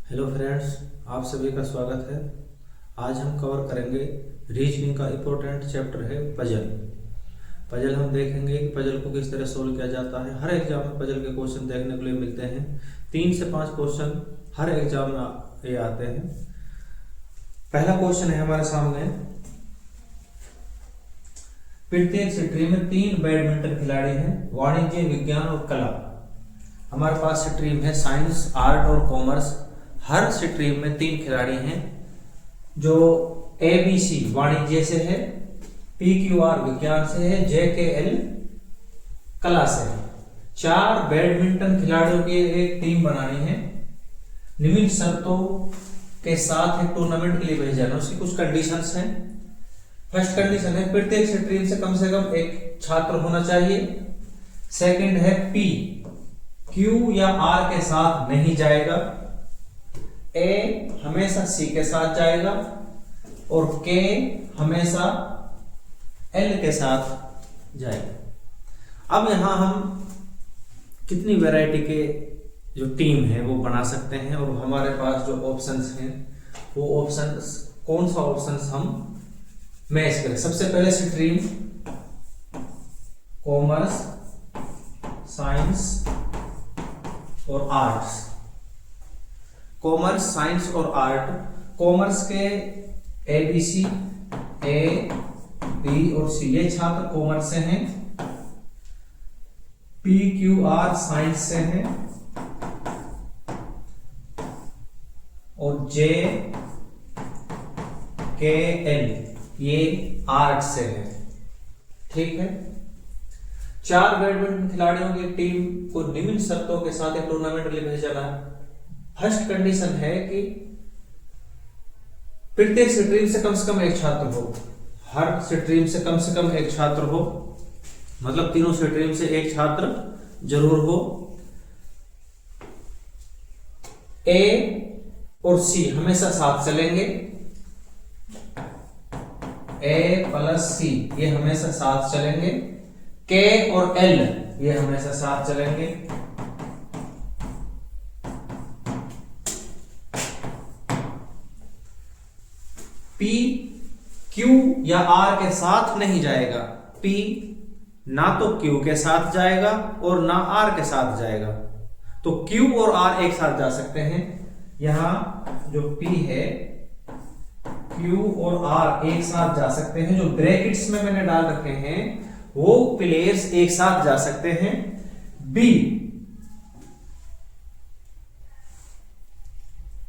Hello friends, आप सभी का स्वागत है। आज हम कवर करेंगे रीजनिंग का इम्पोर्टेंट चैप्टर है पजल हम देखेंगे कि पजल को किस तरह सोल्व किया जाता है। हर एग्जाम में पजल के क्वेश्चन देखने के लिए मिलते हैं। 3 से 5 क्वेश्चन हर एग्जाम में ये आते हैं। पहला क्वेश्चन है हमारे सामने, प्रत्येक स्ट्रीम में 3 बैडमिंटन खिलाड़ी हैं, वाणिज्य, विज्ञान और कला। हमारे पास स्ट्रीम है साइंस, आर्ट और कॉमर्स। हर स्ट्रीम में 3 खिलाड़ी हैं, जो ABC वाणिज्य से है, PQR विज्ञान से है, JKL कला से है। 4 बैडमिंटन खिलाड़ियों की एक टीम बनानी है। निम्न शर्तों के साथ एक टूर्नामेंट के लिए भेजा जाना। उसकी कुछ कंडीशंस हैं। फर्स्ट कंडीशन है प्रत्येक स्ट्रीम से कम एक छात्र होना चाहिए। सेकंड है P Q या R के साथ नहीं जाएगा, A हमेशा C के साथ जाएगा और K हमेशा L के साथ जाएगा। अब यहां हम कितनी वैरायटी के जो टीम है वो बना सकते हैं, और हमारे पास जो ऑप्शंस हैं वो ऑप्शंस कौन सा ऑप्शंस हम मैच करें। सबसे पहले स्ट्रीम कॉमर्स, साइंस और आर्ट्स। कॉमर्स, साइंस और आर्ट। कॉमर्स के ABC A B और C, ये छात्र कॉमर्स से हैं। PQR साइंस से हैं और JKL ये आर्ट से है। ठीक है। 4 बैडमिंटन खिलाड़ियों की टीम को निम्न शर्तों के साथ एक टूर्नामेंट के लिए भेजा जाना है। फर्स्ट कंडीशन है कि प्रत्येक स्ट्रीम से कम एक छात्र हो। हर स्ट्रीम से कम एक छात्र हो, मतलब तीनों स्ट्रीम से एक छात्र जरूर हो। A और C हमेशा साथ चलेंगे। A + C ये हमेशा साथ चलेंगे। K और L ये हमेशा साथ चलेंगे। P Q या R के साथ नहीं जाएगा। P ना तो Q के साथ जाएगा और ना R के साथ जाएगा। तो Q और R एक साथ जा सकते हैं। यहां जो P है, Q और R एक साथ जा सकते हैं। जो ब्रैकेट्स में मैंने डाल रखे हैं वो प्लेयर्स एक साथ जा सकते हैं। B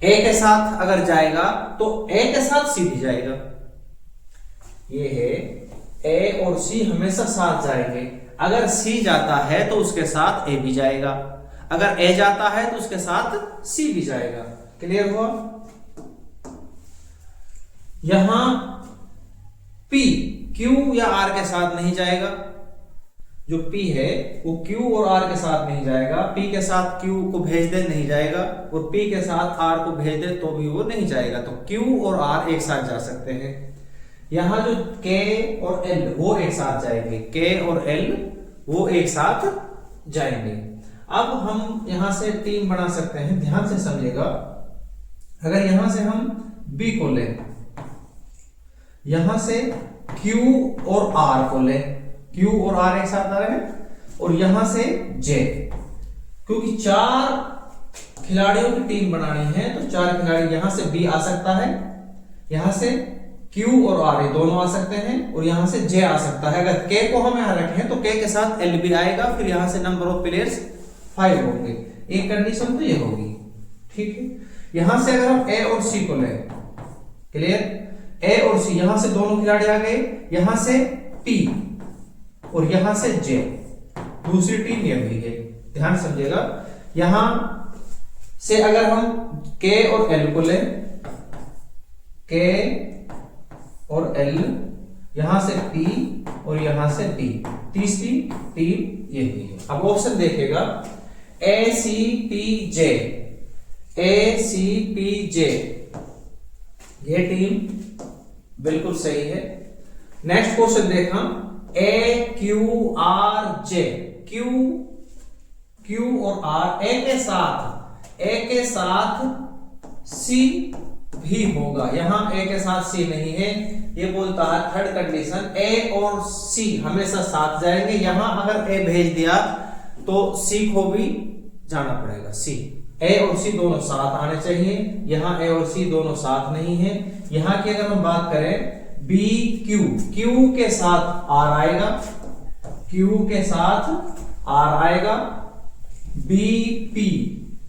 A के साथ अगर जाएगा तो A के साथ C भी जाएगा। ये है A और C हमेशा साथ जाएंगे। अगर C जाता है तो उसके साथ A भी जाएगा, अगर A जाता है तो उसके साथ C भी जाएगा। क्लियर हुआ? यहां P Q या R के साथ नहीं जाएगा। जो P है वो Q और R के साथ नहीं जाएगा। P के साथ Q को भेज दे नहीं जाएगा, और P के साथ R को भेज दे तो भी वो नहीं जाएगा। तो Q और R एक साथ जा सकते हैं। यहां जो K और L वो एक साथ जाएंगे। K और L वो एक साथ जाएंगे। अब हम यहां से टीम बना सकते हैं। ध्यान से समझिएगा। अगर यहां से हम B को लें, यहां से Q और R को लें, Q और R एक साथ आ रहे हैं, और यहां से J, क्योंकि 4 खिलाड़ियों की टीम बनानी है तो 4 खिलाड़ी, यहां से B आ सकता है, यहां से Q और R ये दोनों आ सकते हैं, और यहां से J आ सकता है। अगर K को हम यहां रखें तो K के साथ L भी आएगा। फिर यहां से नंबर ऑफ प्लेयर्स 5 होंगे। एक कंडीशन तो ये होगी। ठीक है। यहां से अगर हम A और C को लें, क्लियर, A और C यहां से दोनों खिलाड़ी आ गए, यहां से T और यहां से J, दूसरी टीम ये भी है। ध्यान समझिएगा। यहां से अगर हम K और L को लें, K और L, यहां से P और यहां से D, तीसरी टीम ये भी है। अब ऑप्शन देखिएगा, ACPJ, ACPJ ये टीम बिल्कुल सही है। नेक्स्ट क्वेश्चन देखना, AQRJ, Q और R A के साथ सी भी होगा। यहां ए के साथ सी नहीं है, ये बोलता है थर्ड कंडीशन ए और सी हमेशा साथ जाएंगे। यहां अगर ए भेज दिया तो सी को भी जाना पड़ेगा। सी ए और सी दोनों साथ आने चाहिए, यहां ए और सी दोनों साथ नहीं है। यहां की अगर हम बात करें बी क्यू, क्यू के साथ आर आएगा, क्यू के साथ आर आएगा। बी पी,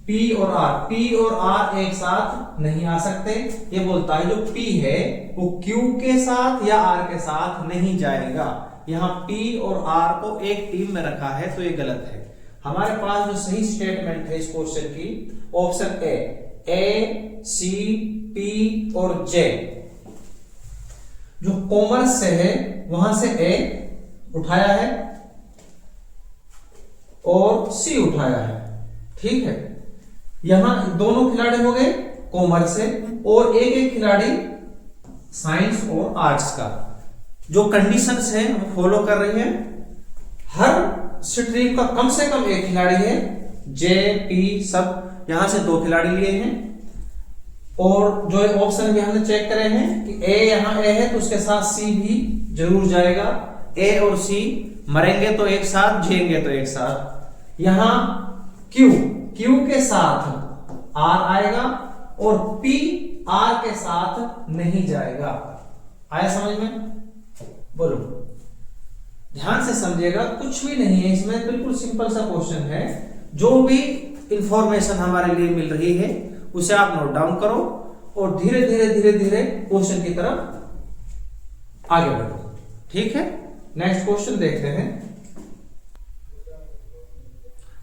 पी और आर एक साथ नहीं आ सकते। ये बोलता है जो पी है वो क्यू के साथ या आर के साथ नहीं जाएगा। यहां पी और आर को एक टीम में रखा है तो ये गलत है। हमारे पास जो सही स्टेटमेंट है इस क्वेश्चन की, ऑप्शन ए सी पी और जे। जो कॉमर्स से है वहां से ए उठाया है और सी उठाया है, ठीक है। यहां दोनों खिलाड़ी हो गए कॉमर्स से और एक एक खिलाड़ी साइंस और आर्ट्स का। जो कंडीशंस है हम फॉलो कर रहे हैं, हर स्ट्रीम का कम से कम एक खिलाड़ी है। जे पी सब यहां से 2 खिलाड़ी लिए हैं और जो ऑप्शन भी हमने चेक करे हैं कि ए यहां ए है तो उसके साथ सी भी जरूर जाएगा। ए और सी मरेंगे तो एक साथ, जिएंगे तो एक साथ। यहां क्यू, क्यू के साथ आर आएगा और पी आर के साथ नहीं जाएगा। आया समझ में? बोलो, ध्यान से समझिएगा, कुछ भी नहीं है इसमें, बिल्कुल सिंपल सा क्वेश्चन है। जो भी इंफॉर्मेशन हमारे लिए मिल रही है उसे आप नोट डाउन करो और धीरे धीरे क्वेश्चन की तरफ आगे बढ़ो, ठीक है। नेक्स्ट क्वेश्चन देखते हैं।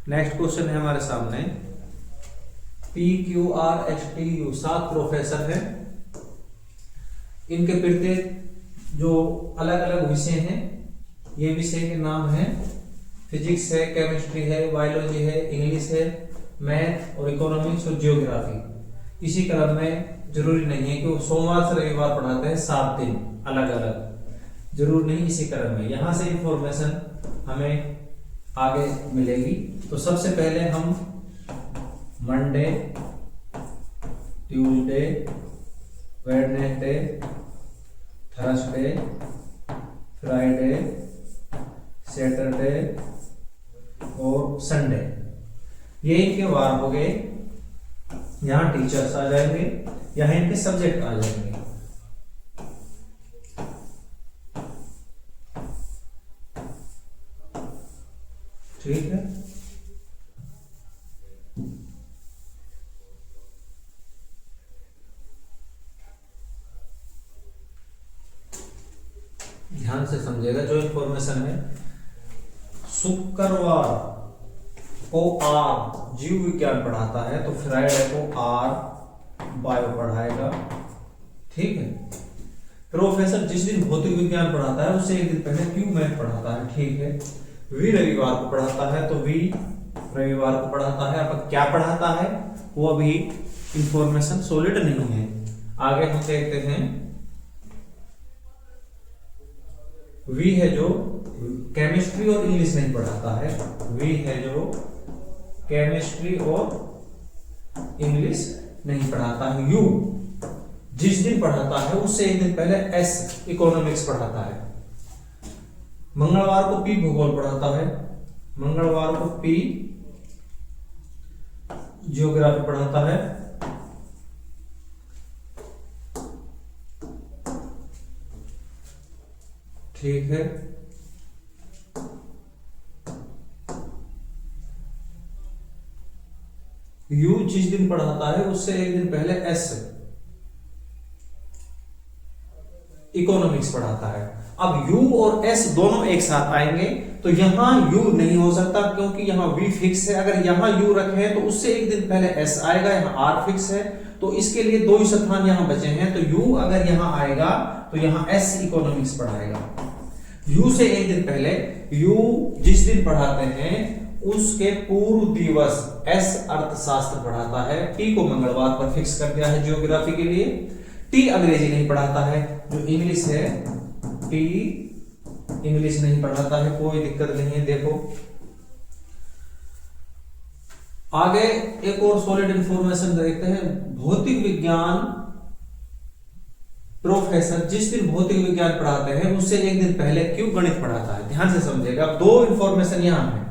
नेक्स्ट क्वेश्चन है हमारे सामने, P Q R S T U 7 professor हैं। इनके प्रत्येक जो अलग अलग विषय हैं, ये विषय के नाम हैं फिजिक्स है, केमिस्ट्री है, बायोलॉजी है, इंग्लिश है, मैथ और इकोनॉमिक्स और जियोग्राफी। इसी क्रम में जरूरी नहीं है कि वो सोमवार से रविवार पढ़ाते हैं, 7 दिन अलग अलग, जरूर नहीं इसी क्रम में। यहां से इंफॉर्मेशन हमें आगे मिलेगी। तो सबसे पहले हम Monday, Tuesday, Wednesday, Thursday, Friday, Saturday और संडे, ये इनके वार हो गए। यहां टीचर्स आ जाएंगे, यहां इनके सब्जेक्ट आ जाएंगे। ठीक है, ध्यान से समझिएगा। जो इंफॉर्मेशन है, शुक्रवार को आर जीव विज्ञान पढ़ाता है तो फ्राइडे को आर बायो पढ़ाएगा, ठीक है। प्रोफेसर जिस दिन भौतिक विज्ञान पढ़ाता है उससे एक दिन पहले क्यू मैथ पढ़ाता है, ठीक है। वी रविवार को पढ़ाता है तो वी रविवार को पढ़ाता है। अब क्या पढ़ाता है वो अभी इंफॉर्मेशन सॉलिड नहीं है। आगे हम देखते हैं, वी है जो केमिस्ट्री और इंग्लिश नहीं पढ़ाता है, वी है जो केमिस्ट्री और इंग्लिश नहीं पढ़ाता है। यू जिस दिन पढ़ाता है उससे एक दिन पहले एस इकोनॉमिक्स पढ़ाता है। मंगलवार को पी भूगोल पढ़ाता है, मंगलवार को पी जियोग्राफी पढ़ाता है, ठीक है। यू जिस दिन पढ़ाता है उससे एक दिन पहले एस इकोनॉमिक्स पढ़ाता है। अब यू और एस दोनों एक साथ आएंगे तो यहां यू नहीं हो सकता क्योंकि यहां वी फिक्स है। अगर यहां यू रखे तो उससे एक दिन पहले एस आएगा, यहां आर फिक्स है तो इसके लिए 2 ही स्थान यहां बचे हैं। तो यू अगर यहां आएगा तो यहां एस इकोनॉमिक्स पढ़ाएगा। यू से एक दिन पहले यू जिस दिन पढ़ाते हैं उसके पूर्व दिवस एस अर्थशास्त्र पढ़ाता है। टी को मंगलवार पर फिक्स कर दिया है जियोग्राफी के लिए। टी अंग्रेजी नहीं पढ़ाता है, जो इंग्लिश है टी इंग्लिश नहीं पढ़ाता है, कोई दिक्कत नहीं है। देखो आगे एक और सॉलिड इंफॉर्मेशन देखते हैं। भौतिक विज्ञान प्रोफेसर जिस दिन भौतिक विज्ञान पढ़ाते हैं उससे एक दिन पहले क्यों गणित पढ़ाता है। ध्यान से समझिएगा, अब दो इंफॉर्मेशन यहां है,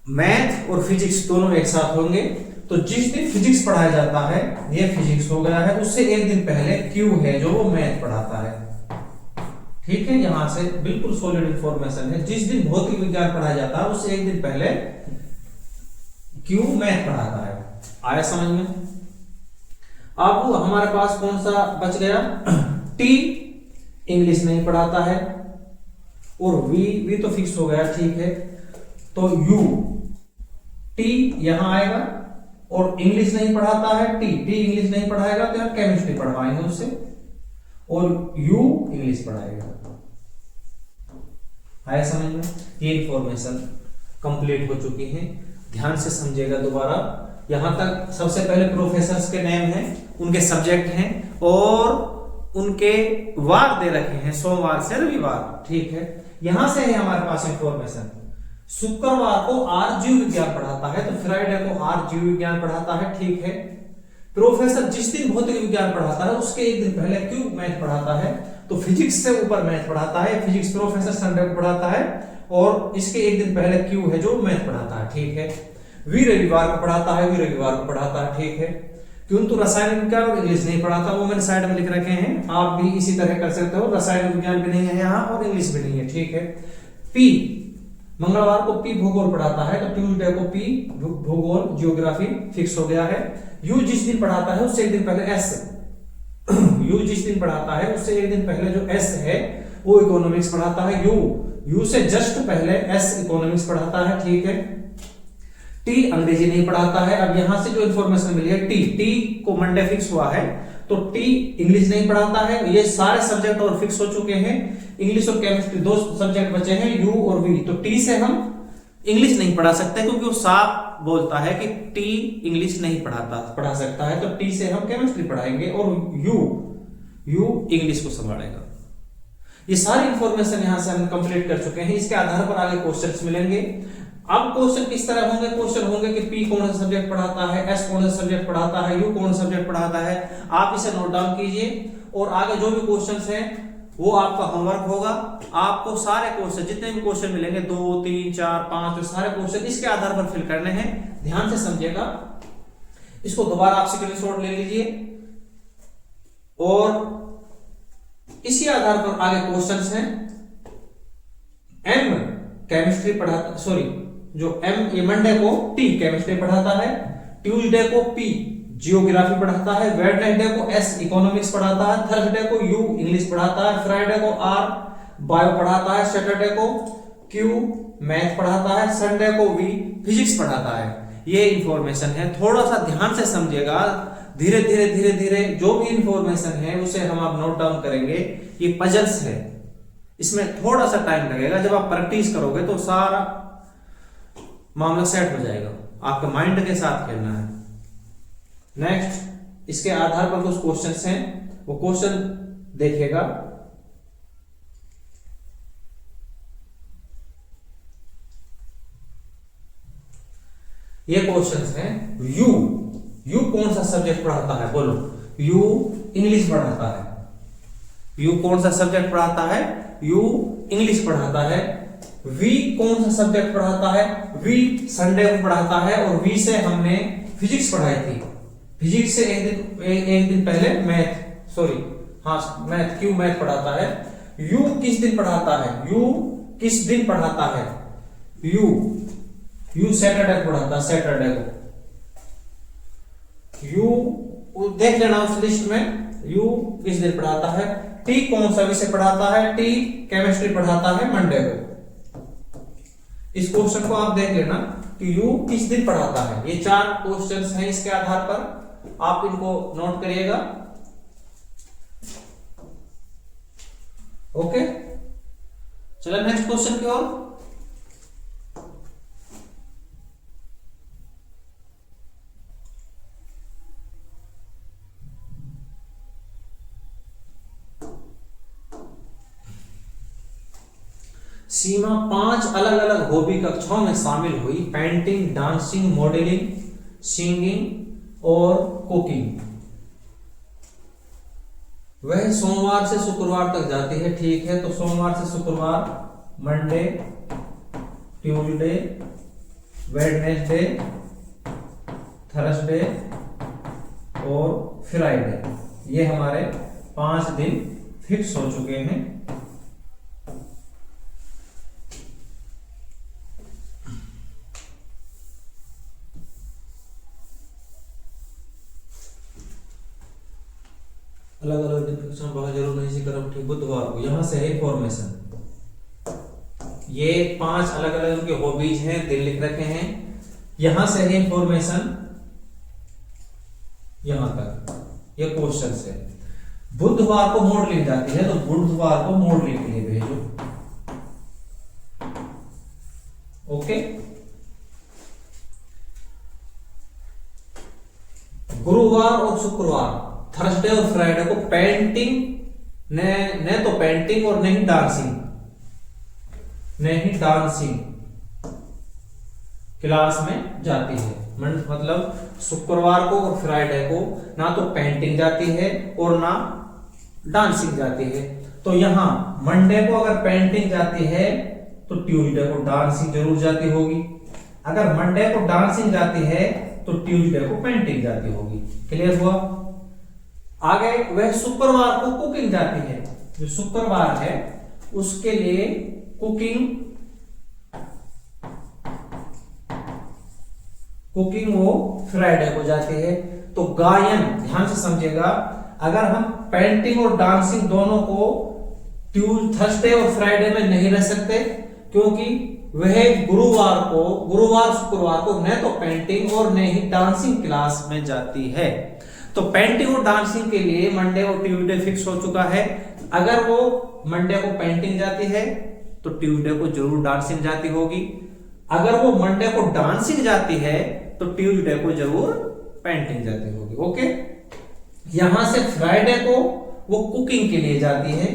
मैथ और फिजिक्स दोनों एक साथ होंगे। तो जिस दिन फिजिक्स पढ़ाया जाता है, ये फिजिक्स हो गया है, उससे एक दिन पहले क्यू है जो वो मैथ पढ़ाता है। ठीक है, यहां से बिल्कुल सॉलिड इंफॉर्मेशन है। जिस दिन भौतिक विज्ञान पढ़ाया जाता है उससे एक दिन पहले क्यू मैथ पढ़ाता है। आया समझ में। अब हमारे पास कौन सा बच गया, टी इंग्लिश नहीं पढ़ाता है, और वी तो फिक्स हो गया, ठीक है। तो यू, टी यहां आएगा, और इंग्लिश नहीं पढ़ाता है, टी इंग्लिश नहीं पढ़ाएगा तो हम केमिस्ट्री पढ़वाएंगे उससे, और यू इंग्लिश पढ़ाएगा। आया समझ में। ये इंफॉर्मेशन कंप्लीट हो चुकी है, ध्यान से समझिएगा दोबारा। यहां तक सबसे पहले प्रोफेसर्स के नेम हैं, उनके सब्जेक्ट हैं, और उनके वार दे रखे हैं, सोमवार से रविवार। ठीक है, यहां से है हमारे पास इंफॉर्मेशन। शुक्रवार को आर जीव विज्ञान पढ़ाता है, तो फ्राइडे को आर जीव विज्ञान पढ़ाता है। ठीक है, प्रोफेसर जिस दिन भौतिक विज्ञान पढ़ाता है उसके एक दिन पहले क्यों मैथ पढ़ाता है, तो फिजिक्स से ऊपर मैथ पढ़ाता है। फिजिक्स प्रोफेसर संडे को पढ़ाता है, और इसके एक दिन पहले क्यू है जो मैथ पढ़ाता है। ठीक है, वी रविवार को पढ़ाता है, वी रविवार को पढ़ाता है। ठीक है, किंतु रसायन विज्ञान और इंग्लिश नहीं पढ़ाता, वो मैंने साइड में लिख रखे हैं, आप भी इसी तरह कर सकते हो। रसायन विज्ञान भी नहीं है यहाँ, और इंग्लिश भी नहीं है। ठीक है, पी मंगलवार को पी भूगोल पढ़ाता है, तो ट्यूसडे को पी भूगोल जियोग्राफी फिक्स हो गया है। यू जिस दिन पढ़ाता है उससे एक दिन पहले एस, यू जिस दिन पढ़ाता है उससे एक दिन पहले जो एस है वो इकोनॉमिक्स पढ़ाता है। यू से जस्ट पहले एस इकोनॉमिक्स पढ़ाता है। ठीक है, टी अंग्रेजी नहीं पढ़ाता है। अब यहां से जो इंफॉर्मेशन मिली है, टी को मंडे फिक्स हुआ है, तो टी इंग्लिश नहीं पढ़ाता है। ये सारे सब्जेक्ट और फिक्स हो चुके हैं, इंग्लिश और केमिस्ट्री दो सब्जेक्ट बचे हैं, यू और वी। तो टी से हम इंग्लिश नहीं पढ़ा सकते, क्योंकि वो साफ बोलता है कि टी इंग्लिश नहीं पढ़ा सकता है, तो टी से हम केमिस्ट्री पढ़ाएंगे, और यू इंग्लिश को संभालेगा। ये सारी इंफॉर्मेशन यहां से हम कंप्लीट कर चुके हैं। इसके आधार पर आगे क्वेश्चंस मिलेंगे। अब क्वेश्चन किस तरह होंगे, क्वेश्चन होंगे कि पी कौन सा सब्जेक्ट पढ़ाता है, एस कौन सा सब्जेक्ट पढ़ाता है, यू कौन सा सब्जेक्ट पढ़ाता है। आप इसे नोट डाउन कीजिए, और आगे जो भी क्वेश्चंस हैं वो आपका होमवर्क होगा। आपको सारे क्वेश्चन जितने भी क्वेश्चन मिलेंगे, 2 3 4 5, तो सारे क्वेश्चन इसके आधार पर फिल करने हैं। ध्यान से समझिएगा, इसको दोबारा आप स्क्रीनशॉट ले लीजिए, और इसी आधार पर आगे क्वेश्चंस हैं। एम केमिस्ट्री पढ़ाता, सॉरी, जो एम ये मंडे को टी केमिस्ट्री पढ़ाता है, ट्यूसडे को पी जियोग्राफी पढ़ाता है, वेडनेसडे को एस इकोनॉमिक्स पढ़ाता है, थर्सडे को यू इंग्लिश पढ़ाता है, फ्राइडे को आर बायो पढ़ाता है, सैटरडे को क्यू मैथ पढ़ाता है, संडे को वी फिजिक्स पढ़ाता है। ये इंफॉर्मेशन है, थोड़ा सा ध्यान से समझिएगा। धीरे धीरे जो भी इंफॉर्मेशन है उसे हम आप नोट डाउन करेंगे। ये पजल्स है, इसमें थोड़ा सा टाइम लगेगा। जब आप प्रैक्टिस करोगे तो सारा मामला सेट हो जाएगा, आपके माइंड के साथ खेलना है। नेक्स्ट, इसके आधार पर कुछ क्वेश्चंस हैं, वो क्वेश्चन देखिएगा। ये क्वेश्चंस हैं, यू कौन सा सब्जेक्ट पढ़ाता है, बोलो। यू इंग्लिश पढ़ाता है। यू कौन सा सब्जेक्ट पढ़ाता है, यू इंग्लिश पढ़ाता है। वी कौन सा सब्जेक्ट पढ़ाता है, वी संडे को पढ़ाता है, और वी से हमने फिजिक्स पढ़ाई थी। फिजिक्स से एक दिन पहले मैथ क्यू मैथ पढ़ाता है। यू किस दिन पढ़ाता है, यू किस दिन पढ़ाता है, यू सैटरडे को पढ़ाता है, सैटरडे को। यू देख लेना उस लिस्ट में, यू किस दिन पढ़ाता है। टी कौन सा विषय पढ़ाता है, टी केमिस्ट्री पढ़ाता है मंडे को। इस क्वेश्चन को आप देख लेना कि यू किस दिन पढ़ाता है। ये 4 क्वेश्चंस हैं, इसके आधार पर आप इनको नोट करिएगा। ओके, चलो नेक्स्ट क्वेश्चन की ओर। सीमा 5 अलग अलग हॉबी कक्षाओं में शामिल हुई, पेंटिंग, डांसिंग, मॉडलिंग, सिंगिंग और कुकिंग। वह सोमवार से शुक्रवार तक जाती है, ठीक है। तो सोमवार से शुक्रवार, मंडे, ट्यूसडे, वेडनेसडे, थर्सडे और फ्राइडे, ये हमारे 5 दिन फिक्स हो चुके हैं। अलग अलग दिन फिक्स बहुत जरूर नहीं सी करम, ठीक। बुधवार को यहां से है इंफॉर्मेशन, ये 5 अलग अलग उनके हॉबीज हैं, दिन लिख रखे हैं। यहां से है इंफॉर्मेशन यहां तक, ये क्वेश्चन से। बुधवार को मॉडलिंग जाती है, तो बुधवार को मॉडलिंग के लिए भेजो, ओके। गुरुवार और शुक्रवार, थर्सडे और फ्राइडे को पेंटिंग ने तो पेंटिंग और नहीं डांसिंग क्लास में जाती है। मतलब शुक्रवार को और फ्राइडे को ना तो पेंटिंग जाती है और ना डांसिंग जाती है। तो यहां मंडे को अगर पेंटिंग जाती है तो ट्यूसडे को डांसिंग जरूर जाती होगी। अगर मंडे को डांसिंग जाती है तो ट्यूसडे को पेंटिंग जाती होगी। क्लियर हुआ? आगे वह शुक्रवार को कुकिंग जाती है, जो शुक्रवार है उसके लिए कुकिंग वो फ्राइडे को जाती है। तो गायन, ध्यान से समझिएगा, अगर हम पेंटिंग और डांसिंग दोनों को थर्सडे और फ्राइडे में नहीं रह सकते, क्योंकि वह गुरुवार शुक्रवार को न तो पेंटिंग और न ही डांसिंग क्लास में जाती है। तो पेंटिंग और डांसिंग के लिए मंडे और ट्यूसडे फिक्स हो चुका है। अगर वो मंडे को पेंटिंग जाती है तो ट्यूसडे को जरूर डांसिंग जाती होगी। अगर वो मंडे को डांसिंग जाती है तो ट्यूसडे को जरूर पेंटिंग जाती होगी, ओके। यहां से फ्राइडे को वो कुकिंग के लिए जाती है,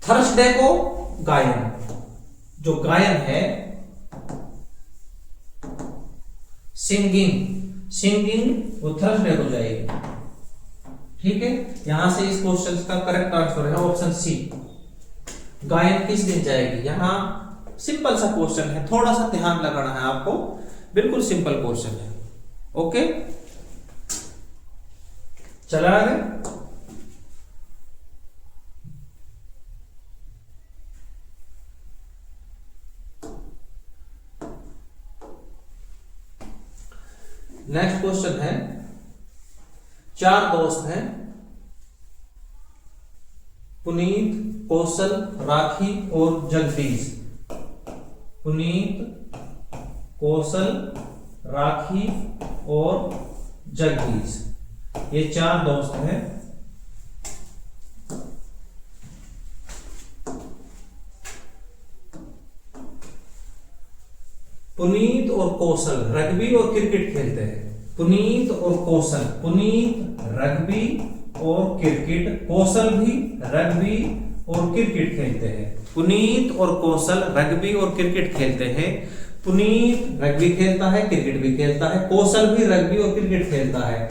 थर्सडे को गायन, जो गायन है, सिंगिंग वो थर्सडे को जाएगी, ठीक है। यहां से इस क्वेश्चन का करेक्ट आंसर है ऑप्शन सी। गायन किस दिन जाएगी? यहां सिंपल सा क्वेश्चन है, थोड़ा सा ध्यान लगाना है आपको, बिल्कुल सिंपल क्वेश्चन है, ओके। चला आगे। नेक्स्ट क्वेश्चन है, 4 दोस्त हैं, पुनीत, कौशल, राखी और जगदीश। पुनीत, कौशल, राखी और जगदीश, ये 4 दोस्त हैं। पुनीत और कौशल रग्बी और क्रिकेट खेलते हैं। पुनीत और कौशल, पुनीत रग्बी और क्रिकेट, कौशल भी रग्बी और क्रिकेट खेलते हैं। पुनीत और कौशल रग्बी और क्रिकेट खेलते हैं। पुनीत रग्बी खेलता है, क्रिकेट भी खेलता है, कौशल भी रग्बी और क्रिकेट खेलता है।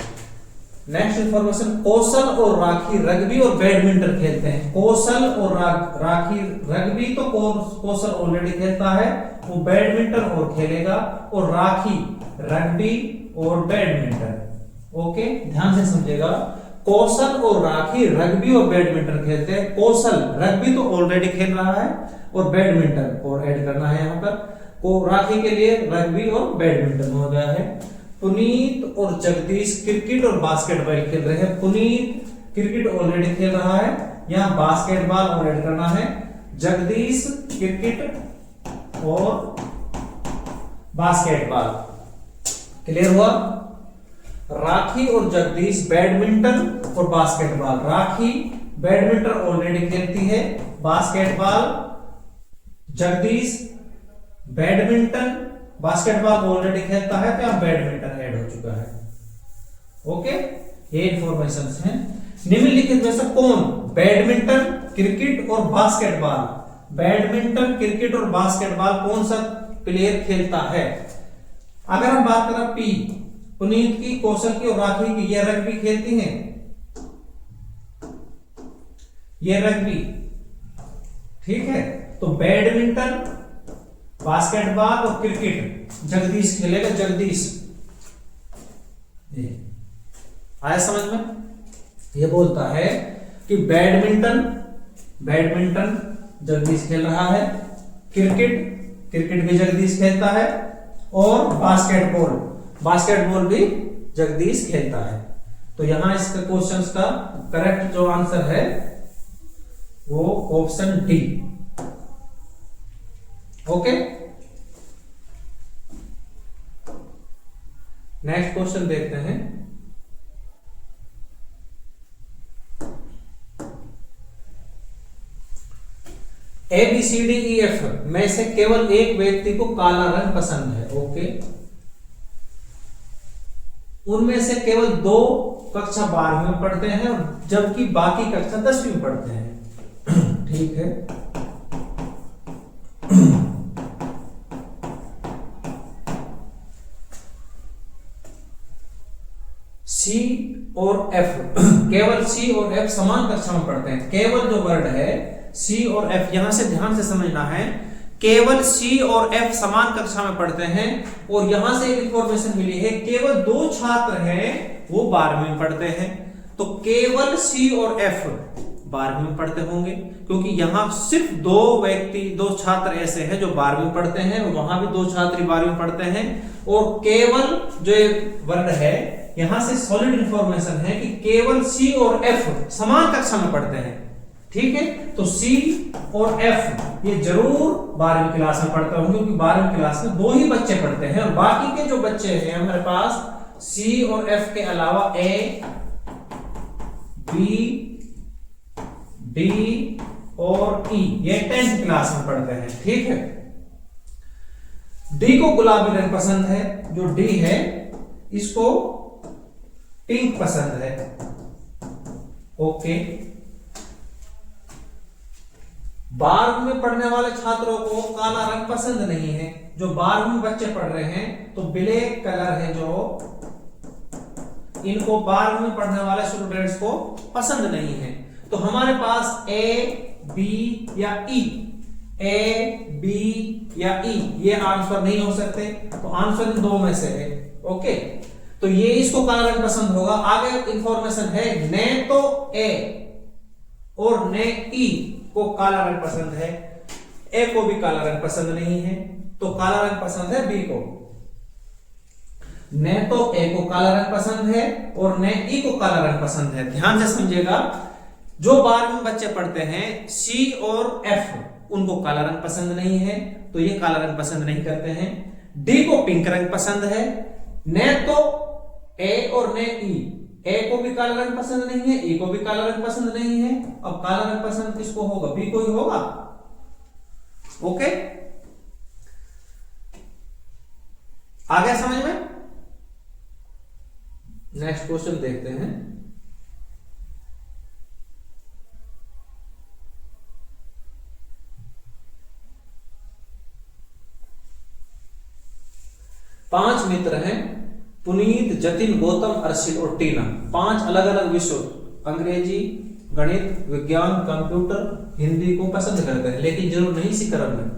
नेक्स्ट इंफॉर्मेशन, कौशल और राखी रग्बी और बैडमिंटन खेलते हैं। कौशल और राखी रग्बी तो कौशल ऑलरेडी खेलता है, वो बैडमिंटन और खेलेगा, और राखी रग्बी और बैडमिंटन, ओके। ध्यान से समझिएगा, कौशल और राखी रग्बी और बैडमिंटन खेलते हैं। कौशल रग्बी तो ऑलरेडी खेल रहा है और बैडमिंटन और ऐड करना है यहाँ पर, को राखी के लिए रग्बी और बैडमिंटन हो गया है। पुनीत और जगदीश क्रिकेट और बास्केटबॉल खेल रहे हैं। पुनीत क्रिकेट ऑलरेडी खेल रहा है, यहाँ बास्केटबॉल और ऐड करना है। जगदीश क्रिकेट और बास्केटबॉल, क्लियर हुआ। राखी और जगदीश बैडमिंटन और बास्केटबॉल। राखी बैडमिंटन ऑलरेडी खेलती है, basketball, Jagdish badminton basketball already खेलता है, तो यहां बैडमिंटन ऐड हो चुका है, ओके। ये इंफॉर्मेशन है। निम्नलिखित में से कौन बैडमिंटन क्रिकेट और बास्केटबॉल, बैडमिंटन, क्रिकेट और बास्केटबॉल कौन सा प्लेयर खेलता है? अगर हम बात करें पी, पुनीत की, कौशल की और राखी की, ये रग्बी खेलती हैं, ये रग्बी, ठीक है। तो बैडमिंटन, बास्केटबॉल और क्रिकेट जगदीश खेलेगा, जगदीश। आया समझ में? ये बोलता है कि बैडमिंटन जगदीश खेल रहा है, क्रिकेट भी जगदीश खेलता है, और बास्केटबॉल भी जगदीश खेलता है। तो यहां इसका क्वेश्चन का करेक्ट जो आंसर है वो option D. Okay, next question देखते हैं। A B C D E F में से केवल एक व्यक्ति को काला रंग पसंद है। ओके, उनमें से केवल 2 कक्षा 12वीं में पढ़ते हैं, जबकि बाकी कक्षा 10वीं में पढ़ते हैं। ठीक है, सी और एफ, केवल सी और एफ समान कक्षा में पढ़ते हैं। केवल जो वर्ड है सी और एफ, यहां से ध्यान से समझना है, केवल सी और एफ समान कक्षा में पढ़ते हैं। और यहां से एक इंफॉर्मेशन मिली है, केवल 2 छात्र हैं वो 12वीं में पढ़ते हैं। तो केवल सी और एफ 12वीं में पढ़ते होंगे, क्योंकि यहां सिर्फ 2 छात्र ऐसे हैं जो 12वीं में पढ़ते हैं, और वहां भी 2 छात्र 12वीं में पढ़ते हैं। और केवल जो वर्ड है, यहां से सॉलिड इंफॉर्मेशन है कि केवल सी और एफ समान कक्षा में पढ़ते हैं। ठीक है, तो सी और एफ ये जरूर 12वीं क्लास में पढ़ते होंगे, क्योंकि 12वीं क्लास में 2 ही बच्चे पढ़ते हैं, और बाकी के जो बच्चे हैं हमारे पास सी और एफ के अलावा ए, बी, डी और ई, ये 10th क्लास में पढ़ते हैं। ठीक है, डी को गुलाबी रंग पसंद है, जो डी है इसको पिंक पसंद है। ओके, 12वीं में पढ़ने वाले छात्रों को काला रंग पसंद नहीं है। जो 12वीं बच्चे पढ़ रहे हैं तो ब्लैक कलर है जो इनको 12वीं में पढ़ने वाले स्टूडेंट्स को पसंद नहीं है। तो हमारे पास ए, बी या ई, ए, बी या ई ये आंसर नहीं हो सकते, तो आंसर इन 2 में से है। ओके, तो ये इसको काला रंग पसंद होगा। आगे इंफॉर्मेशन है, न तो ए और न ई को काला रंग पसंद है, ए को भी काला रंग पसंद नहीं है, तो काला रंग पसंद है बी को। न तो ए को काला रंग पसंद है और न ई को काला रंग पसंद है। ध्यान से समझिएगा, जो 12वीं बच्चे पढ़ते हैं सी और एफ उनको काला रंग पसंद नहीं है, तो ये काला रंग पसंद नहीं करते हैं। डी को पिंक रंग पसंद है, न तो ए और न ई, ए को भी काला रंग पसंद नहीं है, ई को भी काला रंग पसंद नहीं है। अब काला रंग पसंद किसको होगा? बी को ही होगा। ओके, आ गया समझ में? नेक्स्ट क्वेश्चन देखते हैं। पांच मित्र हैं, पुनीत, जतिन, गौतम, अर्शित और टीना। 5 अलग अलग विषयों, अंग्रेजी, गणित, विज्ञान, कंप्यूटर, हिंदी को पसंद करते हैं, लेकिन जरूर नहीं इसी क्रम में।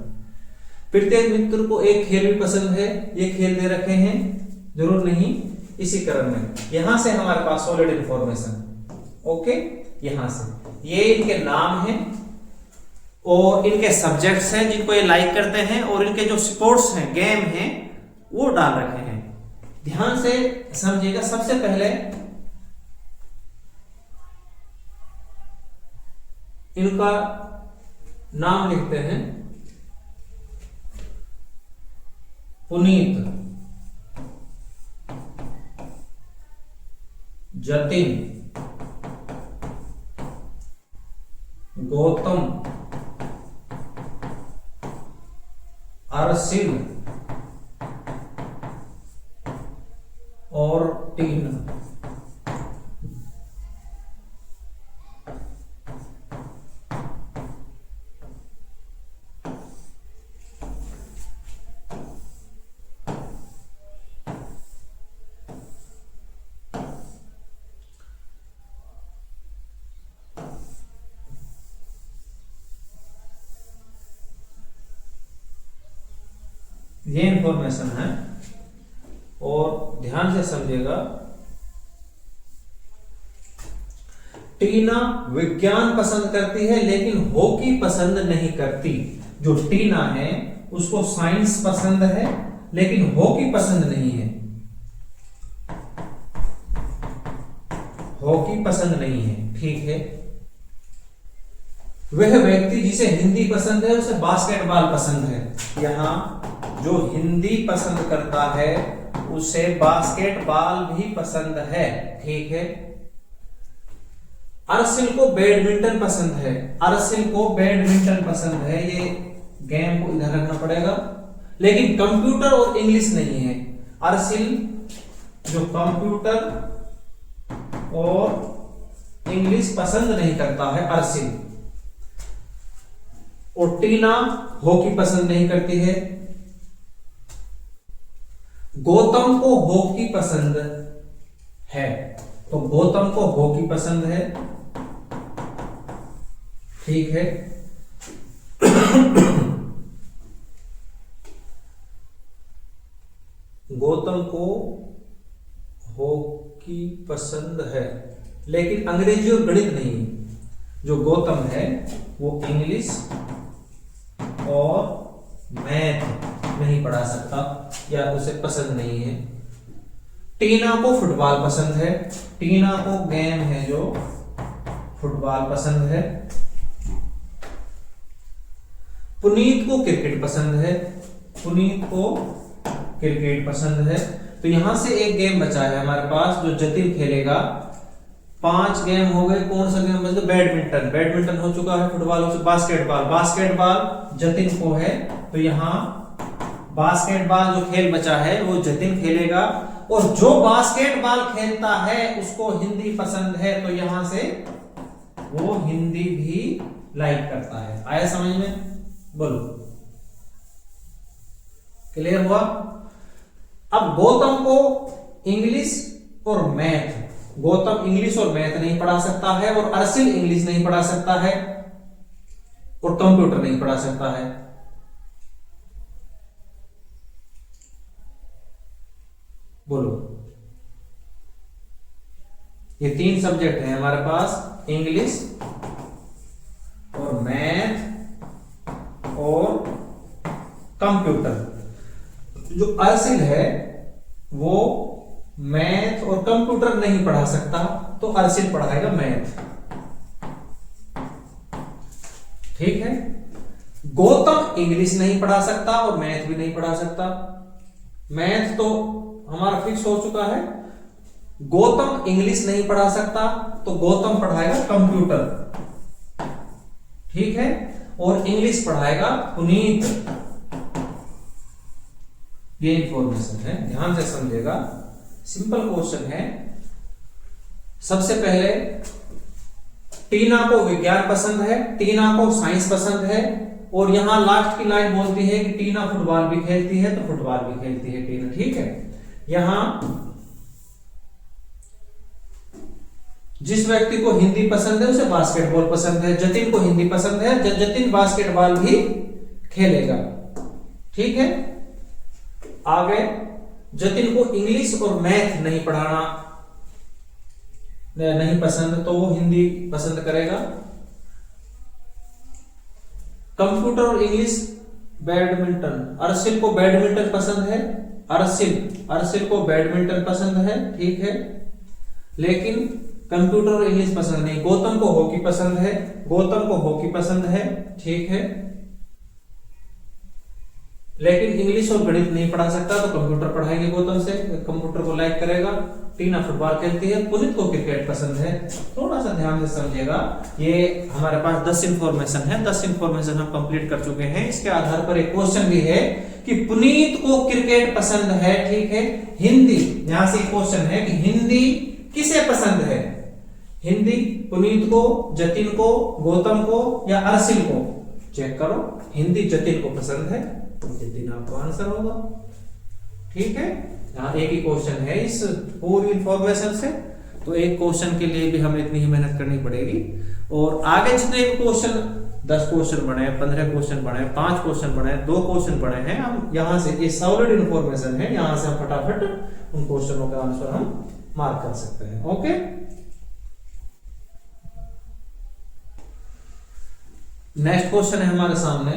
प्रत्येक मित्र को एक खेल भी पसंद है, ये खेल दे रखे हैं, जरूर नहीं इसी क्रम में। यहां से हमारे पास सॉलिड इंफॉर्मेशन। ओके, यहां से ये इनके नाम हैं और इनके सब्जेक्ट्स हैं जिनको ये लाइक करते हैं, और इनके जो स्पोर्ट्स हैं, गेम हैं, वो डाल रखे हैं। ध्यान से समझिएगा। सबसे पहले इनका नाम लिखते हैं, पुनीत, जतिन, गौतम, अर्शित और टीना। ये इंफॉर्मेशन है और ध्यान से समझिएगा। टीना विज्ञान पसंद करती है लेकिन हॉकी पसंद नहीं करती। जो टीना है उसको साइंस पसंद है लेकिन हॉकी पसंद नहीं है, हॉकी पसंद नहीं है, ठीक है। वह व्यक्ति जिसे हिंदी पसंद है उसे बास्केटबॉल पसंद है। यहां जो हिंदी पसंद करता है उसे बास्केटबॉल भी पसंद है, ठीक है। अरसिल को बैडमिंटन पसंद है, अरसिल को बैडमिंटन पसंद है, ये गेम को इधर रखना पड़ेगा। लेकिन कंप्यूटर और इंग्लिश नहीं है। अरसिल जो कंप्यूटर और इंग्लिश पसंद नहीं करता है अरसिल। और टीना हॉकी पसंद नहीं करती है। गौतम को हॉकी पसंद है, तो गौतम को हॉकी पसंद है, ठीक है। गौतम को हॉकी पसंद है लेकिन अंग्रेजी और गणित नहीं। जो गौतम है वो इंग्लिश और मैथ नहीं पढ़ा सकता या उसे पसंद नहीं है। टीना को फुटबॉल पसंद है, टीना को गेम है जो फुटबॉल पसंद है। पुनीत को क्रिकेट पसंद है, पुनीत को क्रिकेट पसंद है। तो यहां से एक गेम बचा है हमारे पास जो जतिन खेलेगा। 5 गेम हो गए, कौन सा गेम बचा? बैडमिंटन, बैडमिंटन हो चुका है, फुटबॉल हो चुका, बास्केटबॉल, बास्केटबॉल जतिन को है। तो यहां बास्केटबॉल जो खेल बचा है वो जतिन खेलेगा। और जो बास्केटबॉल खेलता है उसको हिंदी पसंद है, तो यहां से वो हिंदी भी लाइक करता है। आया समझ में? बोलो, क्लियर हुआ? अब गौतम को इंग्लिश और मैथ, गौतम इंग्लिश और मैथ नहीं पढ़ा सकता है, और अरसिल इंग्लिश नहीं पढ़ा सकता है, और कंप्यूटर नहीं पढ़ा सकता है। बोलो, ये 3 सब्जेक्ट हैं हमारे पास, इंग्लिश और मैथ और कंप्यूटर। जो अरसिल है वो मैथ और कंप्यूटर नहीं पढ़ा सकता, तो अरसिल पढ़ाएगा मैथ, ठीक है। गौतम इंग्लिश नहीं पढ़ा सकता और मैथ भी नहीं पढ़ा सकता। मैथ तो हमारा फिक्स हो चुका है। गौतम इंग्लिश नहीं पढ़ा सकता तो गौतम पढ़ाएगा कंप्यूटर, ठीक है। और इंग्लिश पढ़ाएगा पुनीत। ये इंफॉर्मेशन है, ध्यान से समझिएगा। सिंपल क्वेश्चन है। सबसे पहले टीना को विज्ञान पसंद है, टीना को साइंस पसंद है, और यहां लास्ट की लाइन बोलती है कि टीना फुटबॉल भी खेलती है, तो फुटबॉल भी खेलती है टीना, ठीक है। यहां जिस व्यक्ति को हिंदी पसंद है उसे बास्केटबॉल पसंद है, जतिन को हिंदी पसंद है, जतिन बास्केटबॉल भी खेलेगा, ठीक है। आगे जतिन को इंग्लिश और मैथ नहीं पढ़ाना नहीं पसंद, तो वो हिंदी पसंद करेगा। कंप्यूटर और इंग्लिश, बैडमिंटन, अरसिल को बैडमिंटन पसंद है, अरसिल को बैडमिंटन पसंद है, ठीक है। लेकिन कंप्यूटर और इंग्लिश पसंद नहीं। गौतम को हॉकी पसंद है, गौतम को हॉकी पसंद है, ठीक है। लेकिन इंग्लिश और गणित नहीं पढ़ा सकता, तो कंप्यूटर पढ़ाएंगे गौतम से, कंप्यूटर को लाइक करेगा। टीना फुटबॉल खेलती है, पुनीत को क्रिकेट पसंद है। थोड़ा सा ध्यान से समझिएगा। ये हमारे पास 10 इंफॉर्मेशन है, 10 इंफॉर्मेशन हम कंप्लीट कर चुके हैं। इसके आधार पर एक क्वेश्चन भी है कि पुनीत को क्रिकेट पसंद है, ठीक है। हिंदी, यहां से क्वेश्चन है कि हिंदी किसे पसंद है? हिंदी पुनीत को, जतिन को, गौतम को या अरसिल को? चेक करो। हिंदी जतिन को पसंद है, तो जतिन आपका आंसर होगा, ठीक है। यहाँ एक ही क्वेश्चन है इस पूरी इंफॉर्मेशन से, तो एक क्वेश्चन के लिए भी हमें इतनी ही मेहनत करनी पड़ेगी। और आगे जितने भी क्वेश्चन 10 क्वेश्चन बने, 15 क्वेश्चन बने, 5 क्वेश्चन बने, 2 क्वेश्चन बने हैं, हम यहां से ये सॉलिड इंफॉर्मेशन है, यहां से हम फटाफट उन क्वेश्चनों का आंसर हम मार्क कर सकते हैं। ओके, नेक्स्ट क्वेश्चन है हमारे सामने।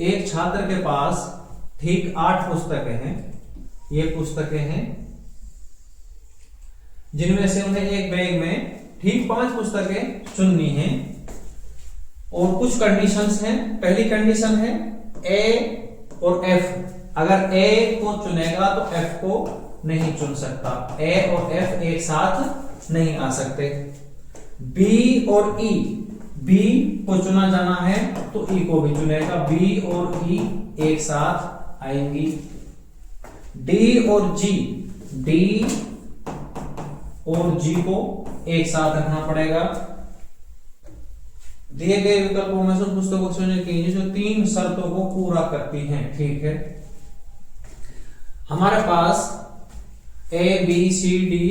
एक छात्र के पास ठीक 8 पुस्तकें हैं। ये पुस्तकें हैं जिनमें से उन्हें एक बैग में ठीक 5 पुस्तकें चुननी हैं और कुछ कंडीशंस हैं। पहली कंडीशन है ए और एफ। अगर ए को चुनेगा तो एफ को नहीं चुन सकता। ए और एफ एक साथ नहीं आ सकते। बी और ई, बी को चुना जाना है तो ई को भी चुनेगा। बी और ई एक साथ आएंगी। डी और जी, डी और जी को एक साथ रखना पड़ेगा। दिए गए विकल्पों में से उन पुस्तकों को चुनें कीजिए जो 3 शर्तों को पूरा करती हैं। ठीक है, हमारे पास A B C D,